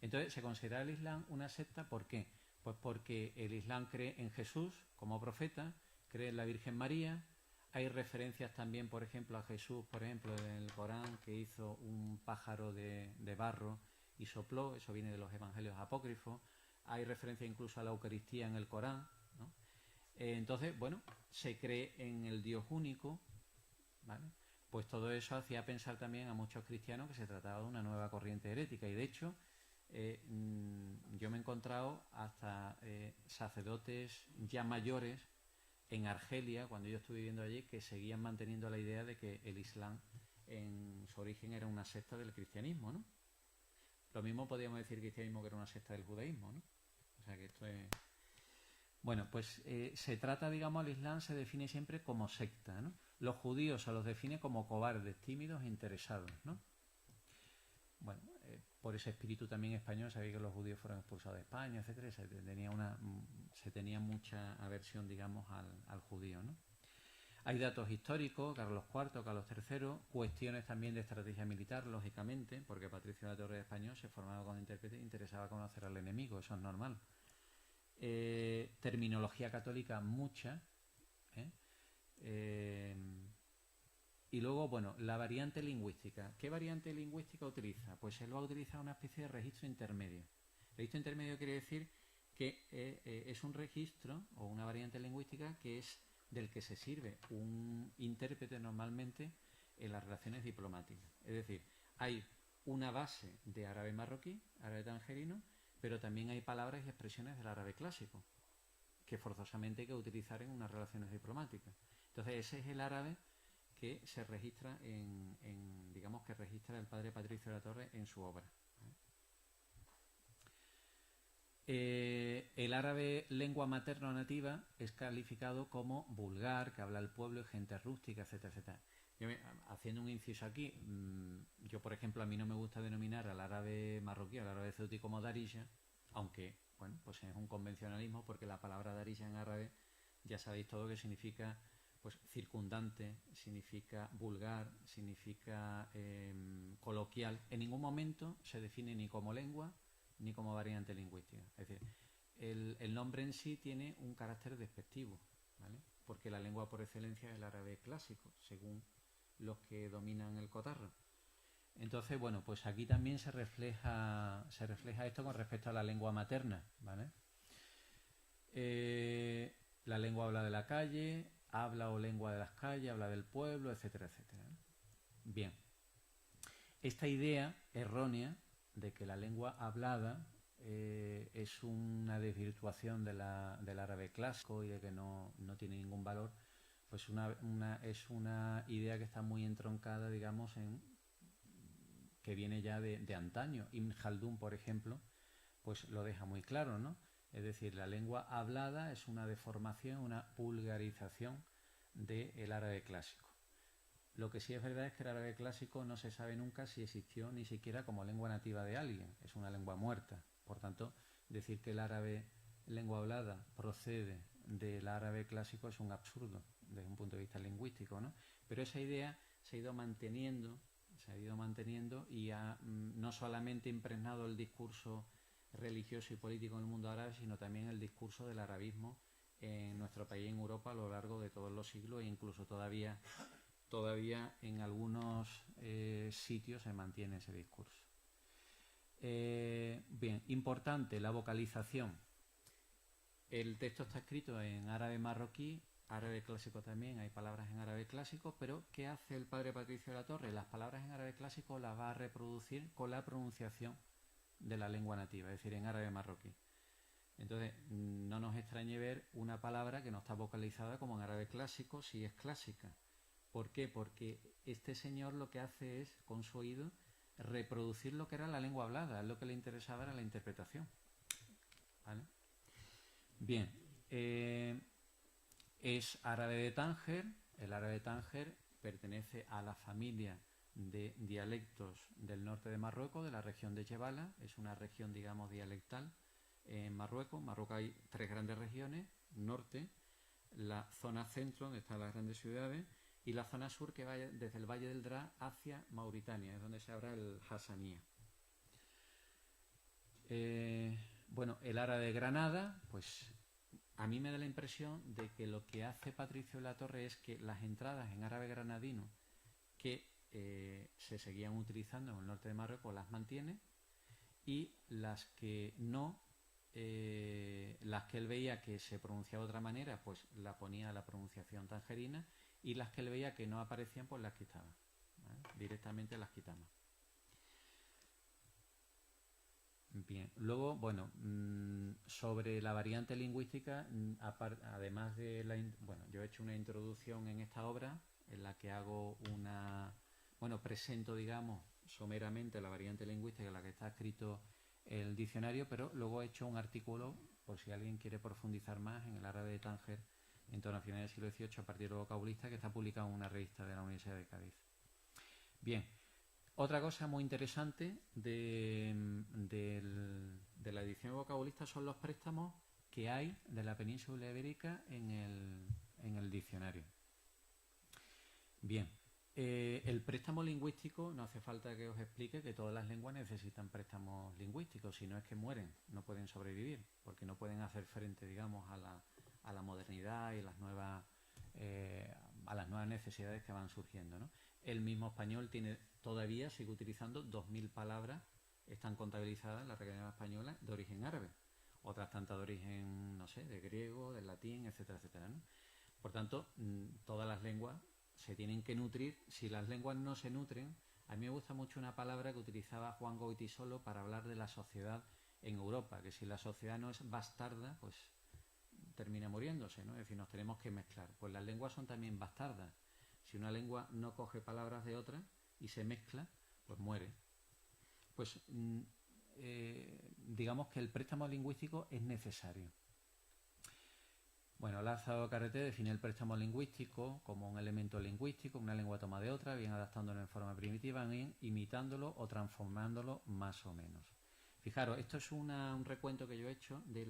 Entonces, se considera el Islam una secta, ¿por qué? Pues porque el Islam cree en Jesús como profeta, cree en la Virgen María. Hay referencias también, por ejemplo, a Jesús, por ejemplo, en el Corán, que hizo un pájaro de barro y sopló, eso viene de los evangelios apócrifos. Hay referencia incluso a la Eucaristía en el Corán, ¿no? Entonces, bueno, se cree en el Dios único, ¿vale? Pues todo eso hacía pensar también a muchos cristianos que se trataba de una nueva corriente herética. Y de hecho, yo me he encontrado hasta sacerdotes ya mayores en Argelia, cuando yo estuve viviendo allí, que seguían manteniendo la idea de que el Islam en su origen era una secta del cristianismo, ¿no? Lo mismo podríamos decir cristianismo que era una secta del judaísmo, ¿no? O sea que esto es... Bueno, pues se trata, digamos, el Islam se define siempre como secta, ¿no? Los judíos se los define como cobardes, tímidos e interesados, ¿no? Bueno, por ese espíritu también español, sabéis que los judíos fueron expulsados de España, etcétera, se tenía mucha aversión, digamos, al judío, ¿no? Hay datos históricos, Carlos IV, Carlos III, cuestiones también de estrategia militar, lógicamente, porque Patricio de la Torre Español se formaba como intérprete e interesaba conocer al enemigo, eso es normal. Terminología católica mucha, y luego, bueno, la variante lingüística. ¿Qué variante lingüística utiliza? Pues él va a utilizar una especie de registro intermedio. Registro intermedio quiere decir que es un registro o una variante lingüística que es del que se sirve un intérprete normalmente en las relaciones diplomáticas. Es decir, hay una base de árabe marroquí, árabe tangerino, pero también hay palabras y expresiones del árabe clásico que forzosamente hay que utilizar en unas relaciones diplomáticas. Entonces ese es el árabe que se registra digamos que registra el padre Patricio de la Torre en su obra. El árabe lengua materna o nativa es calificado como vulgar, que habla el pueblo y gente rústica, etcétera, etcétera. Haciendo un inciso aquí, yo por ejemplo a mí no me gusta denominar al árabe marroquí, al árabe ceutí como darija, aunque bueno, pues es un convencionalismo porque la palabra darija en árabe ya sabéis todo que significa pues circundante, significa vulgar, significa coloquial. En ningún momento se define ni como lengua ni como variante lingüística. Es decir, el nombre en sí tiene un carácter despectivo, ¿vale? Porque la lengua por excelencia es el árabe clásico, según los que dominan el cotarro. Entonces, bueno, pues aquí también se refleja esto con respecto a la lengua materna, ¿vale? La lengua habla de la calle, habla o lengua de las calles, habla del pueblo, etcétera, etcétera. Bien. Esta idea errónea de que la lengua hablada es una desvirtuación del árabe clásico y de que no tiene ningún valor, pues es una idea que está muy entroncada, digamos, que viene ya de antaño. Ibn Khaldun, por ejemplo, pues lo deja muy claro, ¿no? Es decir, la lengua hablada es una deformación, una vulgarización del árabe clásico. Lo que sí es verdad es que el árabe clásico no se sabe nunca si existió ni siquiera como lengua nativa de alguien, es una lengua muerta. Por tanto, decir que el árabe lengua hablada procede del árabe clásico es un absurdo desde un punto de vista lingüístico, ¿no? Pero esa idea se ha ido manteniendo y ha no solamente impregnado el discurso religioso y político en el mundo árabe, sino también el discurso del arabismo en nuestro país, en Europa, a lo largo de todos los siglos, e incluso todavía en algunos sitios se mantiene ese discurso. Bien, importante la vocalización. El texto está escrito en árabe marroquí, árabe clásico también, hay palabras en árabe clásico, pero ¿qué hace el padre Patricio de la Torre? Las palabras en árabe clásico las va a reproducir con la pronunciación de la lengua nativa, es decir, en árabe marroquí. Entonces, no nos extrañe ver una palabra que no está vocalizada como en árabe clásico, si es clásica. ¿Por qué? Porque este señor lo que hace es, con su oído, reproducir lo que era la lengua hablada, lo que le interesaba era la interpretación. ¿Vale? Bien, es árabe de Tánger. El árabe de Tánger pertenece a la familia de dialectos del norte de Marruecos, de la región de Jebala. Es una región, digamos, dialectal en Marruecos. En Marruecos hay 3 grandes regiones: norte, la zona centro, donde están las grandes ciudades, y la zona sur, que va desde el Valle del Dra hacia Mauritania, es donde se habla el Hassanía. Bueno, el árabe de Granada, pues a mí me da la impresión de que lo que hace Patricio de la Torre es que las entradas en árabe granadino que se seguían utilizando en el norte de Marruecos las mantiene, y las que no, las que él veía que se pronunciaba de otra manera, pues la ponía a la pronunciación tangerina, y las que él veía que no aparecían, pues las quitaba, ¿vale? Directamente las quitamos. Bien, luego, bueno, sobre la variante lingüística, además de bueno, yo he hecho una introducción en esta obra en la que hago presento, digamos, someramente la variante lingüística en la que está escrito el diccionario, pero luego he hecho un artículo, por si alguien quiere profundizar más, en el árabe de Tánger, entonaciones del siglo XVIII a partir del vocabulista, que está publicado en una revista de la Universidad de Cádiz. Bien. Otra cosa muy interesante de la edición vocabulista son los préstamos que hay de la península ibérica en el diccionario. Bien, el préstamo lingüístico, no hace falta que os explique que todas las lenguas necesitan préstamos lingüísticos, si no es que mueren, no pueden sobrevivir, porque no pueden hacer frente, digamos, a la modernidad y a las nuevas necesidades que van surgiendo, ¿no? El mismo español todavía sigue utilizando 2000 palabras, están contabilizadas en la Real Academia Española, de origen árabe, otras tantas de origen, no sé, de griego, del latín, etcétera, etcétera, ¿no? Por tanto, todas las lenguas se tienen que nutrir. Si las lenguas no se nutren, a mí me gusta mucho una palabra que utilizaba Juan Goytisolo para hablar de la sociedad en Europa, que si la sociedad no es bastarda, pues termina muriéndose, ¿no? Es decir, nos tenemos que mezclar. Pues las lenguas son también bastardas. Si una lengua no coge palabras de otra y se mezcla, pues muere. Pues digamos que el préstamo lingüístico es necesario. Bueno, Lázaro Carreté define el préstamo lingüístico como un elemento lingüístico, una lengua toma de otra, bien adaptándolo en forma primitiva, bien imitándolo o transformándolo más o menos. Fijaros, esto es un recuento que yo he hecho de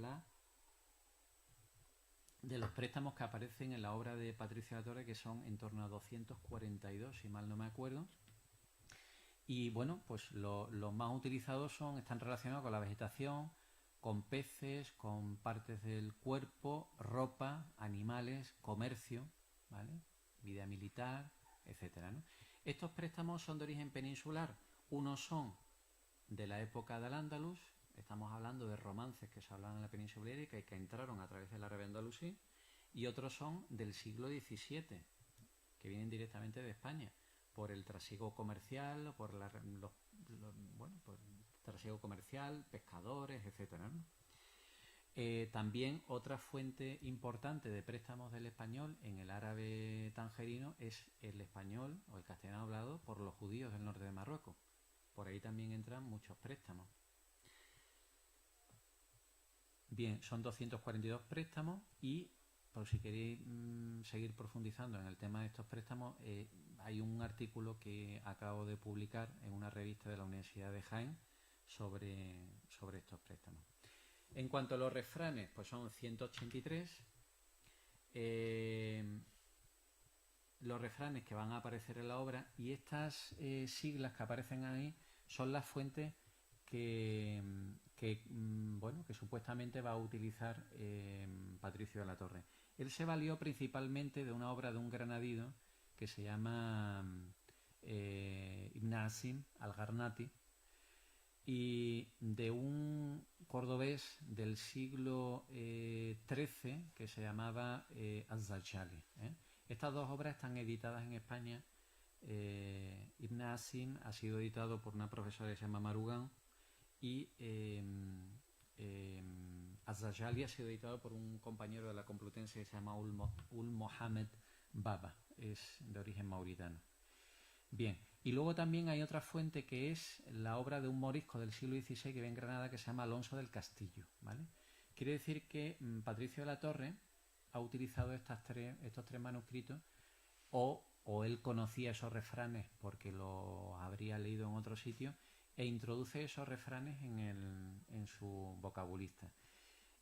los préstamos que aparecen en la obra de Patricio de la Torre, que son en torno a 242, si mal no me acuerdo. Y bueno, pues los más utilizados están relacionados con la vegetación, con peces, con partes del cuerpo, ropa, animales, comercio, ¿vale? Vida militar, etcétera, ¿no? Estos préstamos son de origen peninsular. Unos son de la época del Andalus, estamos hablando de romances que se hablaban en la península ibérica y que entraron a través del árabe andalusí, y otros son del siglo XVII, que vienen directamente de España, por el trasiego comercial, por trasiego comercial, pescadores, etcétera, ¿no? También otra fuente importante de préstamos del español en el árabe tangerino es el español o el castellano hablado por los judíos del norte de Marruecos. Por ahí también entran muchos préstamos. Bien, son 242 préstamos y, por si queréis seguir profundizando en el tema de estos préstamos, hay un artículo que acabo de publicar en una revista de la Universidad de Jaén sobre estos préstamos. En cuanto a los refranes, pues son 183. Los refranes que van a aparecer en la obra, y estas siglas que aparecen ahí son las fuentes que supuestamente va a utilizar Patricio de la Torre. Él se valió principalmente de una obra de un granadino que se llama Ibn Asim al-Garnati, y de un cordobés del siglo XIII que se llamaba Az-Zarjali. Estas dos obras están editadas en España. Ibn Asim ha sido editado por una profesora que se llama Marugan, y Az-Zarjali ha sido editado por un compañero de la Complutense que se llama Ul Mohamed Baba, es de origen mauritano. Bien, y luego también hay otra fuente que es la obra de un morisco del siglo XVI que vive en Granada, que se llama Alonso del Castillo, ¿vale? Quiere decir que Patricio de la Torre ha utilizado estos tres manuscritos, o él conocía esos refranes porque lo habría leído en otro sitio, e introduce esos refranes en su vocabulista.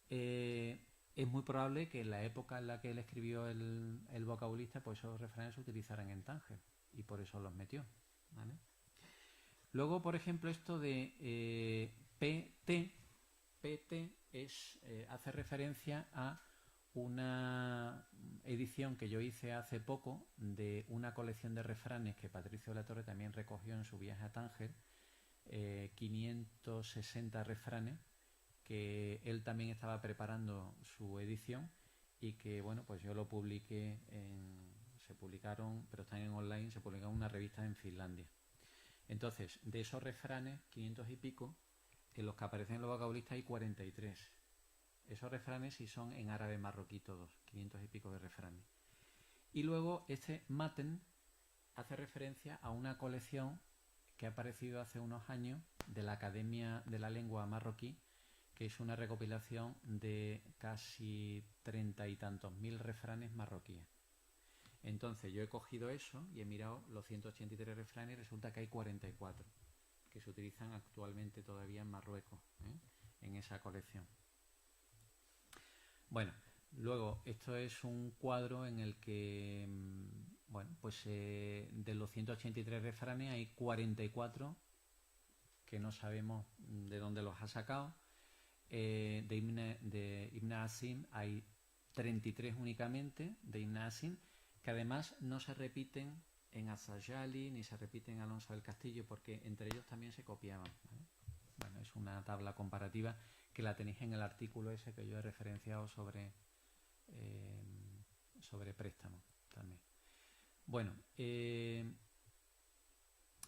Es muy probable que en la época en la que él escribió el vocabulista, pues esos refranes se utilizaran en Tánger, y por eso los metió, ¿vale? Luego, por ejemplo, esto de PT hace referencia a una edición que yo hice hace poco de una colección de refranes que Patricio de la Torre también recogió en su viaje a Tánger, 560 refranes, que él también estaba preparando su edición, y que, bueno, pues yo lo publiqué se publicaron, pero están en online, se publicaron en una revista en Finlandia. Entonces, de esos refranes, 500 y pico, en los que aparecen en los vocabulistas hay 43. Esos refranes sí son en árabe marroquí todos, 500 y pico de refranes. Y luego este Maten hace referencia a una colección que ha aparecido hace unos años de la Academia de la Lengua Marroquí, que es una recopilación de casi 30 y tantos mil refranes marroquíes. Entonces yo he cogido eso y he mirado los 183 refranes y resulta que hay 44 que se utilizan actualmente todavía en Marruecos, en esa colección. Bueno, luego esto es un cuadro en el que, de los 183 refranes hay 44 que no sabemos de dónde los ha sacado. De Ibn Asim hay 33 únicamente de Ibn Asim, que además no se repiten en Az-Zarjali ni se repiten en Alonso del Castillo, porque entre ellos también se copiaban, ¿vale? Bueno, es una tabla comparativa que la tenéis en el artículo ese que yo he referenciado sobre préstamos también. Bueno,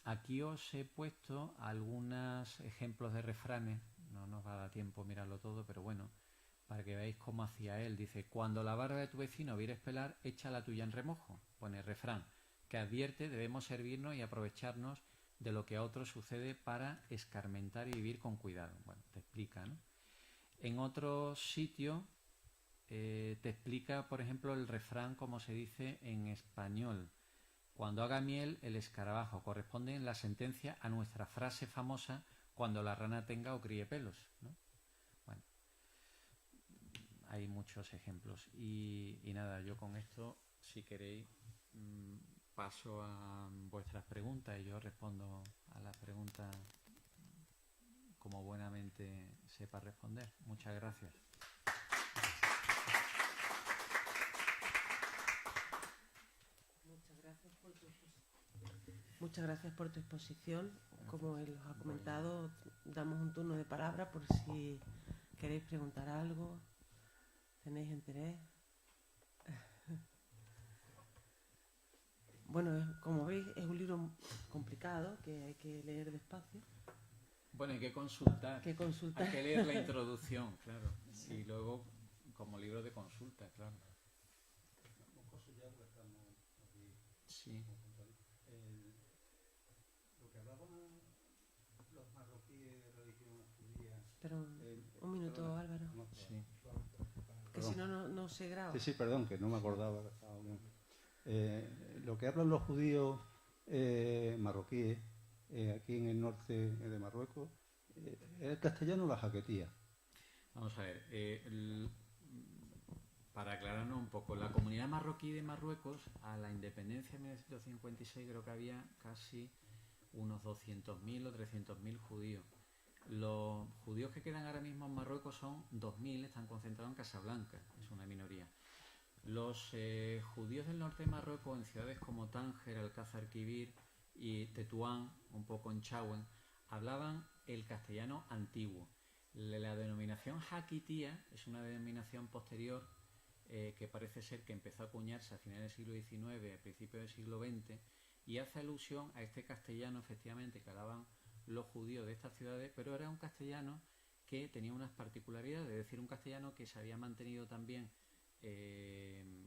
aquí os he puesto algunos ejemplos de refranes. No nos va a dar tiempo mirarlo todo, pero bueno, para que veáis cómo hacía él. Dice: cuando la barba de tu vecino vieres pelar, echa la tuya en remojo. Pone refrán que advierte: debemos servirnos y aprovecharnos de lo que a otros sucede para escarmentar y vivir con cuidado. Bueno, te explica, ¿no? En otro sitio te explica, por ejemplo, el refrán como se dice en español: cuando haga miel el escarabajo. Corresponde en la sentencia a nuestra frase famosa: cuando la rana tenga o críe pelos, ¿no? Bueno, hay muchos ejemplos. Y nada, yo con esto, si queréis, paso a vuestras preguntas y yo respondo a las preguntas como buenamente sepa responder. Muchas gracias. Muchas gracias por tu exposición. Como él os ha comentado, damos un turno de palabra por si queréis preguntar algo, tenéis interés. Bueno, como veis, es un libro complicado que hay que leer despacio. Bueno, hay que consultar. Que consultar. Hay que leer la introducción, claro. Sí. Y luego como libro de consulta, claro. Sí. Lo que hablaban los marroquíes de religión judía. Pero un minuto, perdona, Álvaro. no, Sí. Que si no, no se graba. Sí, perdón, que no me acordaba. Lo que hablan los judíos marroquíes aquí en el norte de Marruecos es el castellano o la jaquetía. Vamos a ver, para aclararnos un poco, la comunidad marroquí de Marruecos, a la independencia de 1956 creo que había casi unos 200.000 o 300.000 judíos. Los judíos que quedan ahora mismo en Marruecos son 2.000, están concentrados en Casablanca, es una minoría. Los judíos del norte de Marruecos, en ciudades como Tánger, Alcázar Quibir y Tetuán, un poco en Chauen, hablaban el castellano antiguo. La denominación jaquitía es una denominación posterior que parece ser que empezó a acuñarse a finales del siglo XIX, a principios del siglo XX, y hace alusión a este castellano, efectivamente, que hablaban los judíos de estas ciudades, pero era un castellano que tenía unas particularidades, es decir, un castellano que se había mantenido también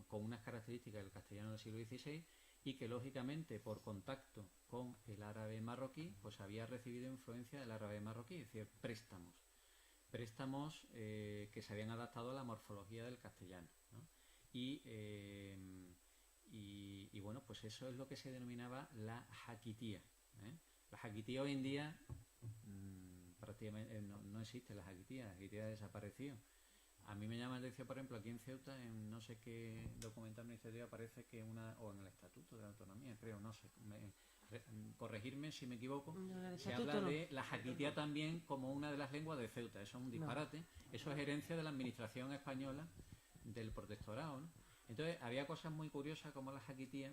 con unas características del castellano del siglo XVI y que, lógicamente, por contacto con el árabe marroquí, pues había recibido influencia del árabe marroquí, es decir, préstamos que se habían adaptado a la morfología del castellano, ¿no? Y bueno, pues eso es lo que se denominaba la jaquitía, ¿eh? La jaquitía hoy en día prácticamente no existe. La jaquitía ha desaparecido. A mí me llama la atención, por ejemplo, aquí en Ceuta, en no sé qué documento administrativo aparece que o en el Estatuto de la Autonomía, creo, no sé, corregirme si me equivoco, se habla de la jaquitía también como una de las lenguas de Ceuta. Eso es un disparate. Eso es herencia de la administración española del protectorado, ¿no? Entonces había cosas muy curiosas como la jaquitía.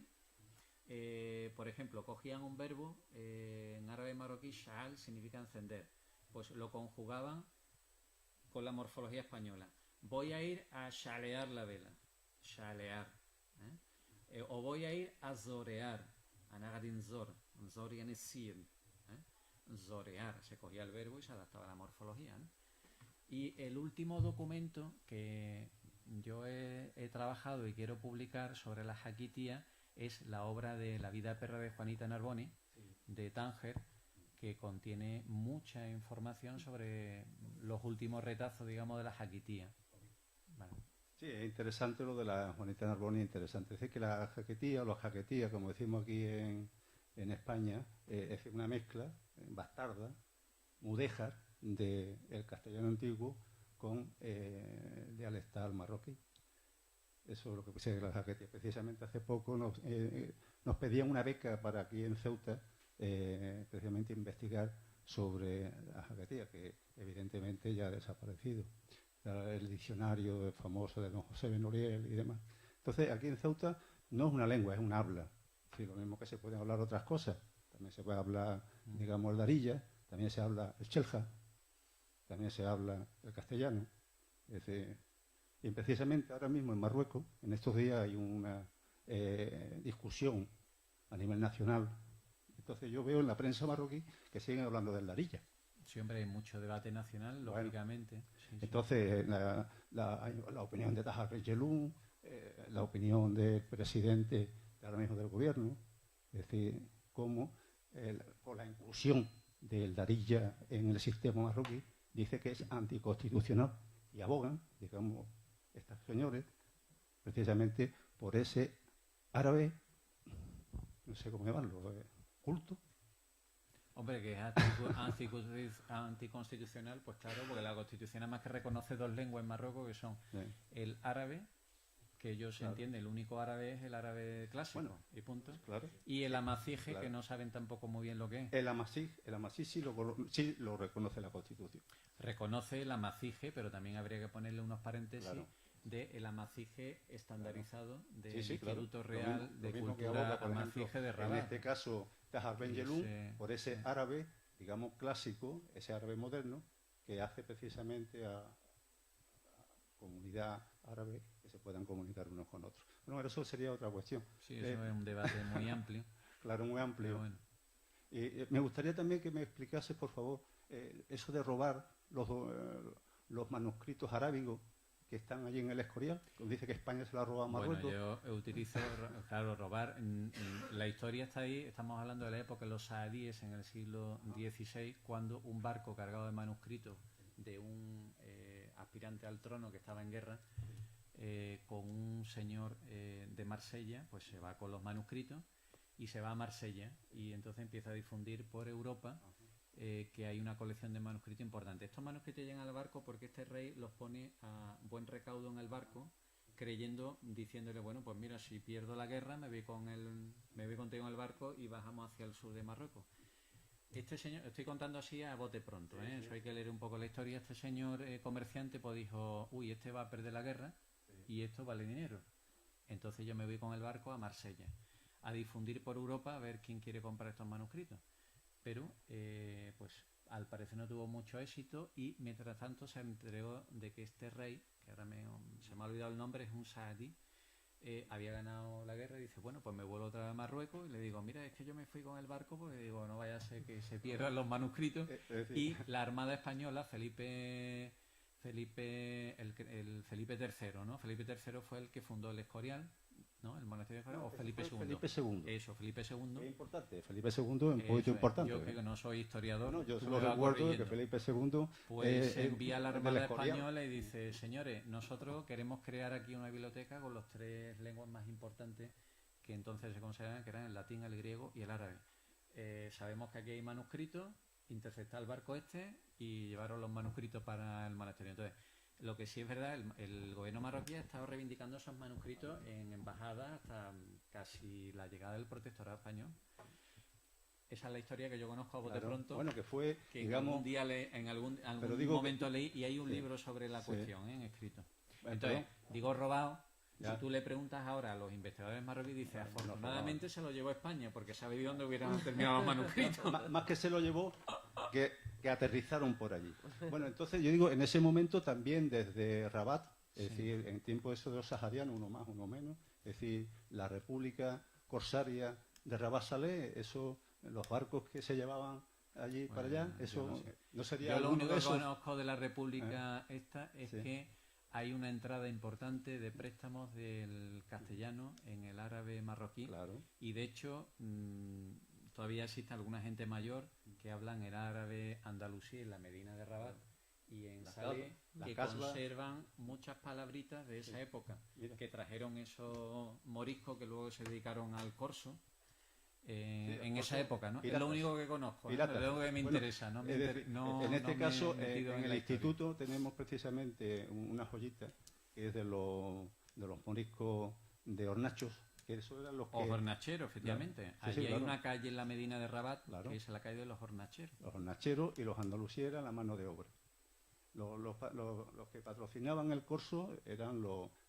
Por ejemplo, cogían un verbo en árabe marroquí, sha'al significa encender, pues lo conjugaban con la morfología española. Voy a ir a shalear la vela, shalear, o voy a ir a zorear, anagadin zor, zorian esir, zorear, se cogía el verbo y se adaptaba a la morfología, ¿no? Y el último documento que yo he trabajado y quiero publicar sobre la jaquitía es la obra de La vida perra de Juanita Narboni, de Tánger, que contiene mucha información sobre los últimos retazos, digamos, de la jaquitía. Vale. Sí, es interesante lo de la Juanita Narboni, interesante. Es decir, que la jaquetía o la jaquetía, como decimos aquí en España, es una mezcla bastarda, mudéjar, del castellano antiguo con dialectal marroquí. Eso es lo que puse la jaquetía. Precisamente hace poco nos pedían una beca para aquí en Ceuta, precisamente investigar sobre la jaquetía, que evidentemente ya ha desaparecido. El diccionario famoso de don José Benoriel y demás. Entonces, aquí en Ceuta no es una lengua, es un habla. Es decir, lo mismo que se pueden hablar otras cosas. También se puede hablar, digamos, el darilla, también se habla el chelja, también se habla el castellano. Es decir, y precisamente ahora mismo en Marruecos, en estos días hay una discusión a nivel nacional. Entonces yo veo en la prensa marroquí que siguen hablando del darilla. Sí, hombre, hay mucho debate nacional, lógicamente. Bueno, sí, entonces, sí. La opinión de Tahar Ben-Jelloun, la opinión del presidente ahora mismo del gobierno, es decir, cómo por la inclusión del darilla en el sistema marroquí, dice que es anticonstitucional y abogan, digamos, estos señores, precisamente por ese árabe, no sé cómo llamarlo, culto. Hombre, que es anticonstitucional, pues claro, porque la Constitución además que reconoce dos lenguas en Marruecos, que son el árabe, que ellos entienden, el único árabe es el árabe clásico, bueno, y punto, claro, y el amazigh, que no saben tampoco muy bien lo que es. El amazigh sí lo reconoce la Constitución. Reconoce el amazigh, pero también habría que ponerle unos paréntesis de el amazigh estandarizado del Instituto Real de Cultura Amazigh de Rabat. En este caso, Tahar Ben-Jelloun, por ese árabe, digamos, clásico, ese árabe moderno, que hace precisamente a comunidad árabe que se puedan comunicar unos con otros. Bueno, eso sería otra cuestión. Sí, eso es un debate muy amplio. Claro, muy amplio. Bueno. Me gustaría también que me explicases, por favor, eso de robar los manuscritos arábigos que están allí en el Escorial? Dice que España se la roba a Marruecos. Bueno, yo utilizo, claro, robar. La historia está ahí, estamos hablando de la época de los saadíes en el siglo XVI, cuando un barco cargado de manuscritos de un aspirante al trono que estaba en guerra, con un señor de Marsella, pues se va con los manuscritos y se va a Marsella, y entonces empieza a difundir por Europa que hay una colección de manuscritos importante. Estos manuscritos llegan al barco porque este rey los pone a buen recaudo en el barco, diciéndole, bueno, pues mira, si pierdo la guerra me voy contigo en el barco y bajamos hacia el sur de Marruecos. Este señor, estoy contando así a bote pronto, eso hay que leer un poco la historia. Este señor comerciante pues dijo, uy, este va a perder la guerra y esto vale dinero. Entonces yo me voy con el barco a Marsella a difundir por Europa a ver quién quiere comprar estos manuscritos. Pero pues al parecer no tuvo mucho éxito, y mientras tanto se entregó de que este rey, que ahora se me ha olvidado el nombre, es un saadí, había ganado la guerra, y dice, bueno, pues me vuelvo otra vez a Marruecos, y le digo, mira, es que yo me fui con el barco porque digo, no vaya a ser que se pierdan los manuscritos. Y la Armada Española, Felipe III, ¿no? Felipe III fue el que fundó el Escorial, ¿no? El monasterio de Escorial, o Felipe II. Felipe II. Eso, Felipe II. Es importante. Felipe II es un poquito importante. Yo que no soy historiador. No, yo solo recuerdo que Felipe II pues envía a la Armada Española y dice, señores, nosotros queremos crear aquí una biblioteca con las 3 lenguas más importantes que entonces se consideraban, que eran el latín, el griego y el árabe. Sabemos que aquí hay manuscritos, interceptar el barco y llevaron los manuscritos para el monasterio. Entonces, lo que sí es verdad, el gobierno marroquí ha estado reivindicando esos manuscritos en embajadas hasta casi la llegada del protectorado español. Esa es la historia que yo conozco a bote pronto. Bueno, que fue, que digamos, algún día en algún momento leí, y hay un libro sobre la cuestión escrito. Entonces, digo robado. Ya. Si tú le preguntas ahora a los investigadores marroquíes, dice, afortunadamente se lo llevó a España, porque sabe dónde hubieran terminado los manuscritos. Más que se lo llevó, que aterrizaron por allí. Bueno, entonces yo digo, en ese momento también desde Rabat, es decir, en tiempo eso de los saharianos, uno más, uno menos, es decir, la República Corsaria de Rabat Saleh, eso, los barcos que se llevaban allí para allá, eso no sería... Yo lo único que conozco de la República es que hay una entrada importante de préstamos del castellano en el árabe marroquí. Claro. Y de hecho todavía existe alguna gente mayor que hablan el árabe andalusí en la Medina de Rabat y en Saleh, que conservan muchas palabritas de esa época. Mira. Que trajeron esos moriscos que luego se dedicaron al corso. En esa época, ¿no? Piratas. Es lo único que conozco, es lo que me interesa. ¿No? En este caso, en el instituto tenemos precisamente una joyita que es de los moriscos de hornachos, que eso eran los que... Los hornacheros, efectivamente. Claro. Allí hay una calle en la Medina de Rabat, que es la calle de los hornacheros. Los hornacheros y los andalusíes eran la mano de obra. Los que patrocinaban el corso eran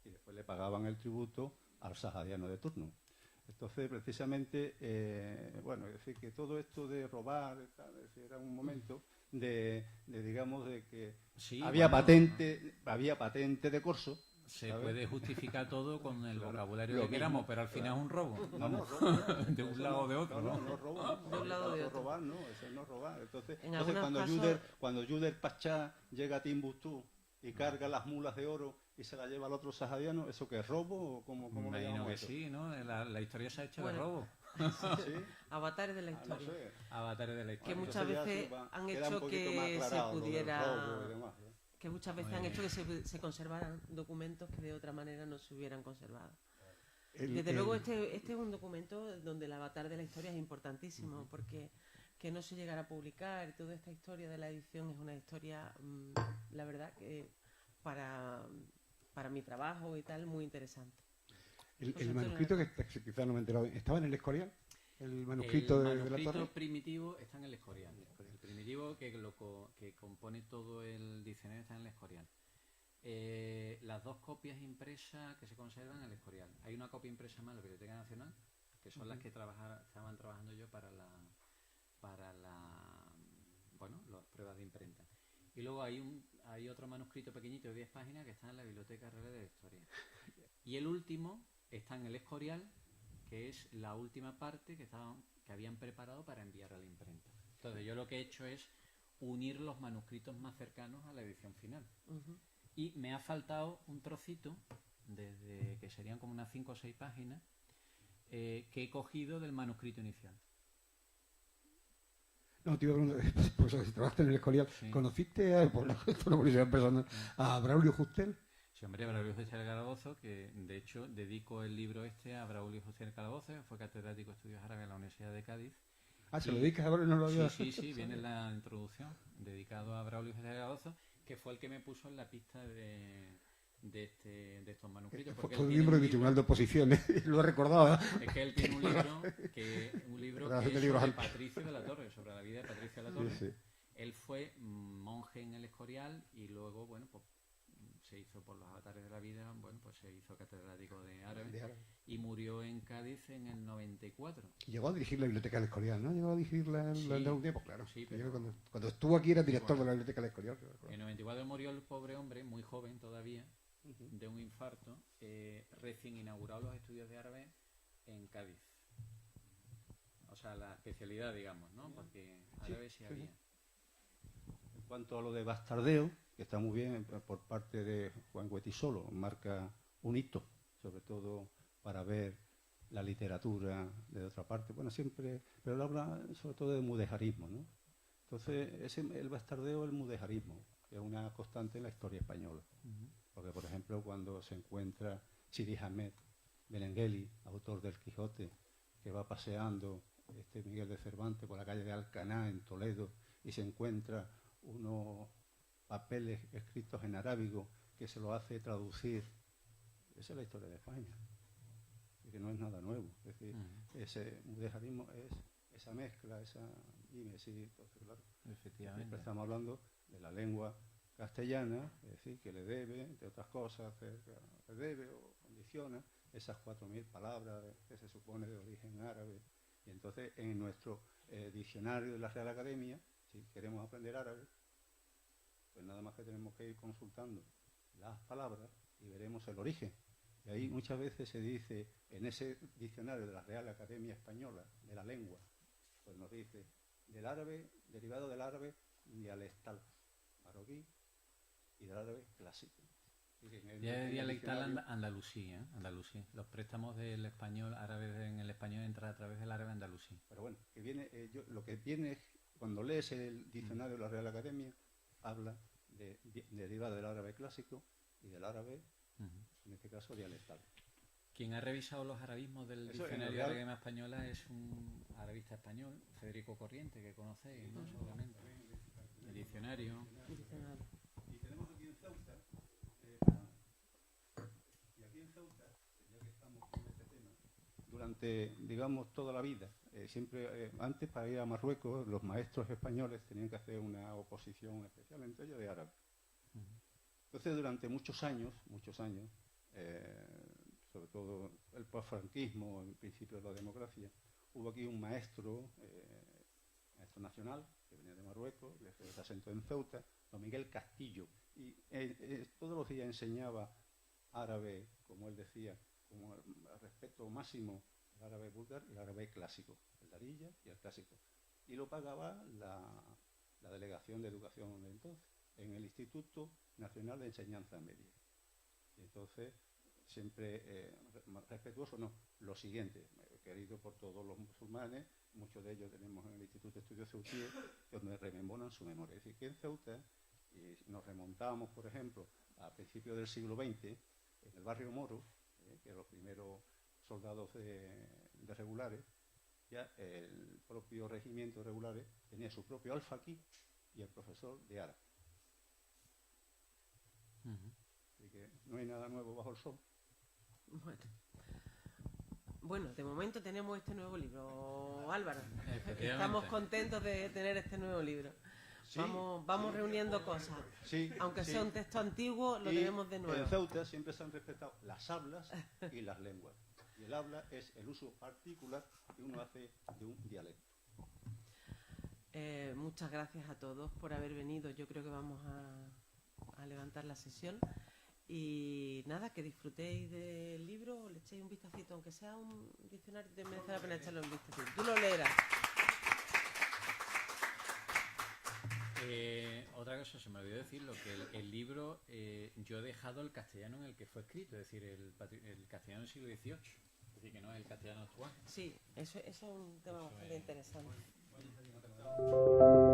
y después le pagaban el tributo al sahariano de turno. Entonces, precisamente, bueno, es decir, que todo esto de robar, tal, es decir, era un momento digamos, de que había patente de corso. Se ¿sabes? puede justificar todo con el vocabulario que queramos, pero al final es un robo. De un lado o de otro, ¿no? No robar, de un lado o de otro. Robar, no, eso no es robar. Entonces casos... cuando Yuder Pachá llega a Timbuktu y carga las mulas de oro y se la lleva al otro sahariano, ¿eso qué es robo o cómo me imagino que eso? sí, ¿no? La historia se ha hecho de robo. ¿Sí? Avatares de la historia. No sé. Avatares de la historia. Que muchas veces han hecho que se pudiera... Que muchas veces han hecho que se conservaran documentos que de otra manera no se hubieran conservado. Desde luego este es un documento donde el avatar de la historia es importantísimo, porque que no se llegara a publicar, toda esta historia de la edición es una historia, la verdad, que para mi trabajo y tal, muy interesante. El manuscrito, que quizás no me he enterado, ¿estaba en el Escorial? ¿El manuscrito de la torre? El manuscrito primitivo está en el Escorial. El primitivo que compone todo el diccionario está en el Escorial. Las 2 copias impresas que se conservan en el Escorial. Hay una copia impresa más en la Biblioteca Nacional, que son las que estaban trabajando yo para las pruebas de imprenta. Y luego hay otro manuscrito pequeñito de 10 páginas que está en la Biblioteca Real de la Historia. Y el último está en el Escorial, que es la última parte que habían preparado para enviar a la imprenta. Entonces yo lo que he hecho es unir los manuscritos más cercanos a la edición final. Ujú. Y me ha faltado un trocito, desde que serían como unas 5 o 6 páginas, que he cogido del manuscrito inicial. No, te iba a preguntar, pues, si trabajaste en el Escorial, Sí. ¿conociste, por una curiosidad personal, a Braulio Justel? Sí, hombre, Braulio José del Calabozo, que de hecho dedico el libro este a Braulio José del Calabozo, que fue catedrático de Estudios Árabes en la Universidad de Cádiz. Ah, ¿se lo dedicas a Braulio? No lo había... Sí, viene en la introducción, dedicado a Braulio José del Calabozo, que fue el que me puso en la pista de estos manuscritos. Fue porque un él miembro de tiene mi tribunal de oposiciones, lo he recordado. Es que él tiene un libro que Relación de es libros sobre altos. Patricio de la Torre, sobre la vida de Patricio de la Torre. Sí, sí. Él fue monje en el Escorial y luego, bueno, pues se hizo por los avatares de la vida, bueno, pues se hizo catedrático de árabe De árabe. y murió en Cádiz en el 94. Llegó a dirigir la biblioteca del Escorial, ¿no? Llegó a dirigirla Sí. en algún tiempo, claro. Sí, Yo pero- cuando estuvo aquí era director de la biblioteca del Escorial. En el 94 murió el pobre hombre, muy joven todavía, de un infarto, recién inaugurado los estudios de árabe en Cádiz. O sea, la especialidad, digamos, ¿no? Porque árabe sí había. En cuanto a lo de bastardeo, que está muy bien por parte de Juan Guetisolo, marca un hito, sobre todo para ver la literatura de otra parte. Bueno, siempre, pero él habla sobre todo de mudejarismo, ¿no? Entonces, el bastardeo es el mudejarismo, que es una constante en la historia española. Porque, por ejemplo, cuando se encuentra Sidi Ahmed Benengeli, autor del Quijote, que va paseando Miguel de Cervantes por la calle de Alcaná, en Toledo, y se encuentra unos papeles escritos en arábigo que se lo hace traducir. Esa es la historia de España, y que no es nada nuevo. Es decir, ese mudejarismo es esa mezcla, esa mímesis. Entonces, claro, Efectivamente. siempre estamos hablando de la lengua castellana, es decir, que le debe, entre otras cosas, le debe o condiciona esas 4.000 palabras que se supone de origen árabe. Y entonces, en nuestro diccionario de la Real Academia, si queremos aprender árabe, pues nada más que tenemos que ir consultando las palabras y veremos el origen. Y ahí muchas veces se dice, en ese diccionario de la Real Academia Española, de la lengua, pues nos dice, del árabe, derivado del árabe dialectal, marroquí, y del árabe clásico. Y que en el- Ya en de el dialectal diccionario- andalusí, ¿eh? Andalusí. Los préstamos del español árabe en el español entran a través del árabe andalusí. Pero bueno, que viene, lo que viene es, cuando lees el diccionario de la Real Academia, habla de derivado del árabe clásico y del árabe, en este caso, dialectal. Quien ha revisado los arabismos del Eso, en diccionario de realidad- Academia Española es un arabista español, Federico Corriente, que conocéis, ¿no? Seguramente. El diccionario. Diccionario. Y tenemos aquí en Ceuta, y aquí en Ceuta, ya que estamos con este tema, durante, digamos, toda la vida, siempre, antes para ir a Marruecos, los maestros españoles tenían que hacer una oposición especial, entre ellos de árabe. Entonces, durante muchos años, sobre todo el posfranquismo, en principio de la democracia, hubo aquí un maestro nacional, que venía de Marruecos, se asentó en Ceuta, don Miguel Castillo, y todos los días enseñaba árabe, como él decía, como el respeto máximo al árabe búlgar y el árabe clásico, el darilla y el clásico. Y lo pagaba la Delegación de Educación de entonces, en el Instituto Nacional de Enseñanza Media. Y entonces, siempre respetuoso, no, lo siguiente, querido por todos los musulmanes, muchos de ellos tenemos en el Instituto de Estudios Ceutíes, donde rememoran su memoria. Es decir, que en Ceuta, y nos remontamos, por ejemplo, a principios del siglo XX, en el barrio Moro, que los primeros soldados de regulares, ya el propio regimiento de regulares tenía su propio alfaquí y el profesor de árabe. Así que no hay nada nuevo bajo el sol. Bueno, de momento tenemos este nuevo libro, Álvaro. Efectivamente. Estamos contentos de tener este nuevo libro. Sí, vamos reuniendo cosas. Sí, Aunque sí. sea un texto antiguo, lo Y tenemos de nuevo. en Ceuta siempre se han respetado las hablas y las lenguas. Y el habla es el uso particular que uno hace de un dialecto. Muchas gracias a todos por haber venido. Yo creo que vamos a levantar la sesión. Y nada, que disfrutéis del libro, le echéis un vistacito, aunque sea un diccionario, te merece la pena echarle un vistacito. Tú lo leerás. cosa, se me olvidó decirlo, que el libro, yo he dejado el castellano en el que fue escrito, es decir, el castellano del siglo XVIII, es decir, que no es el castellano actual. Sí, eso es un tema bastante interesante. Bueno,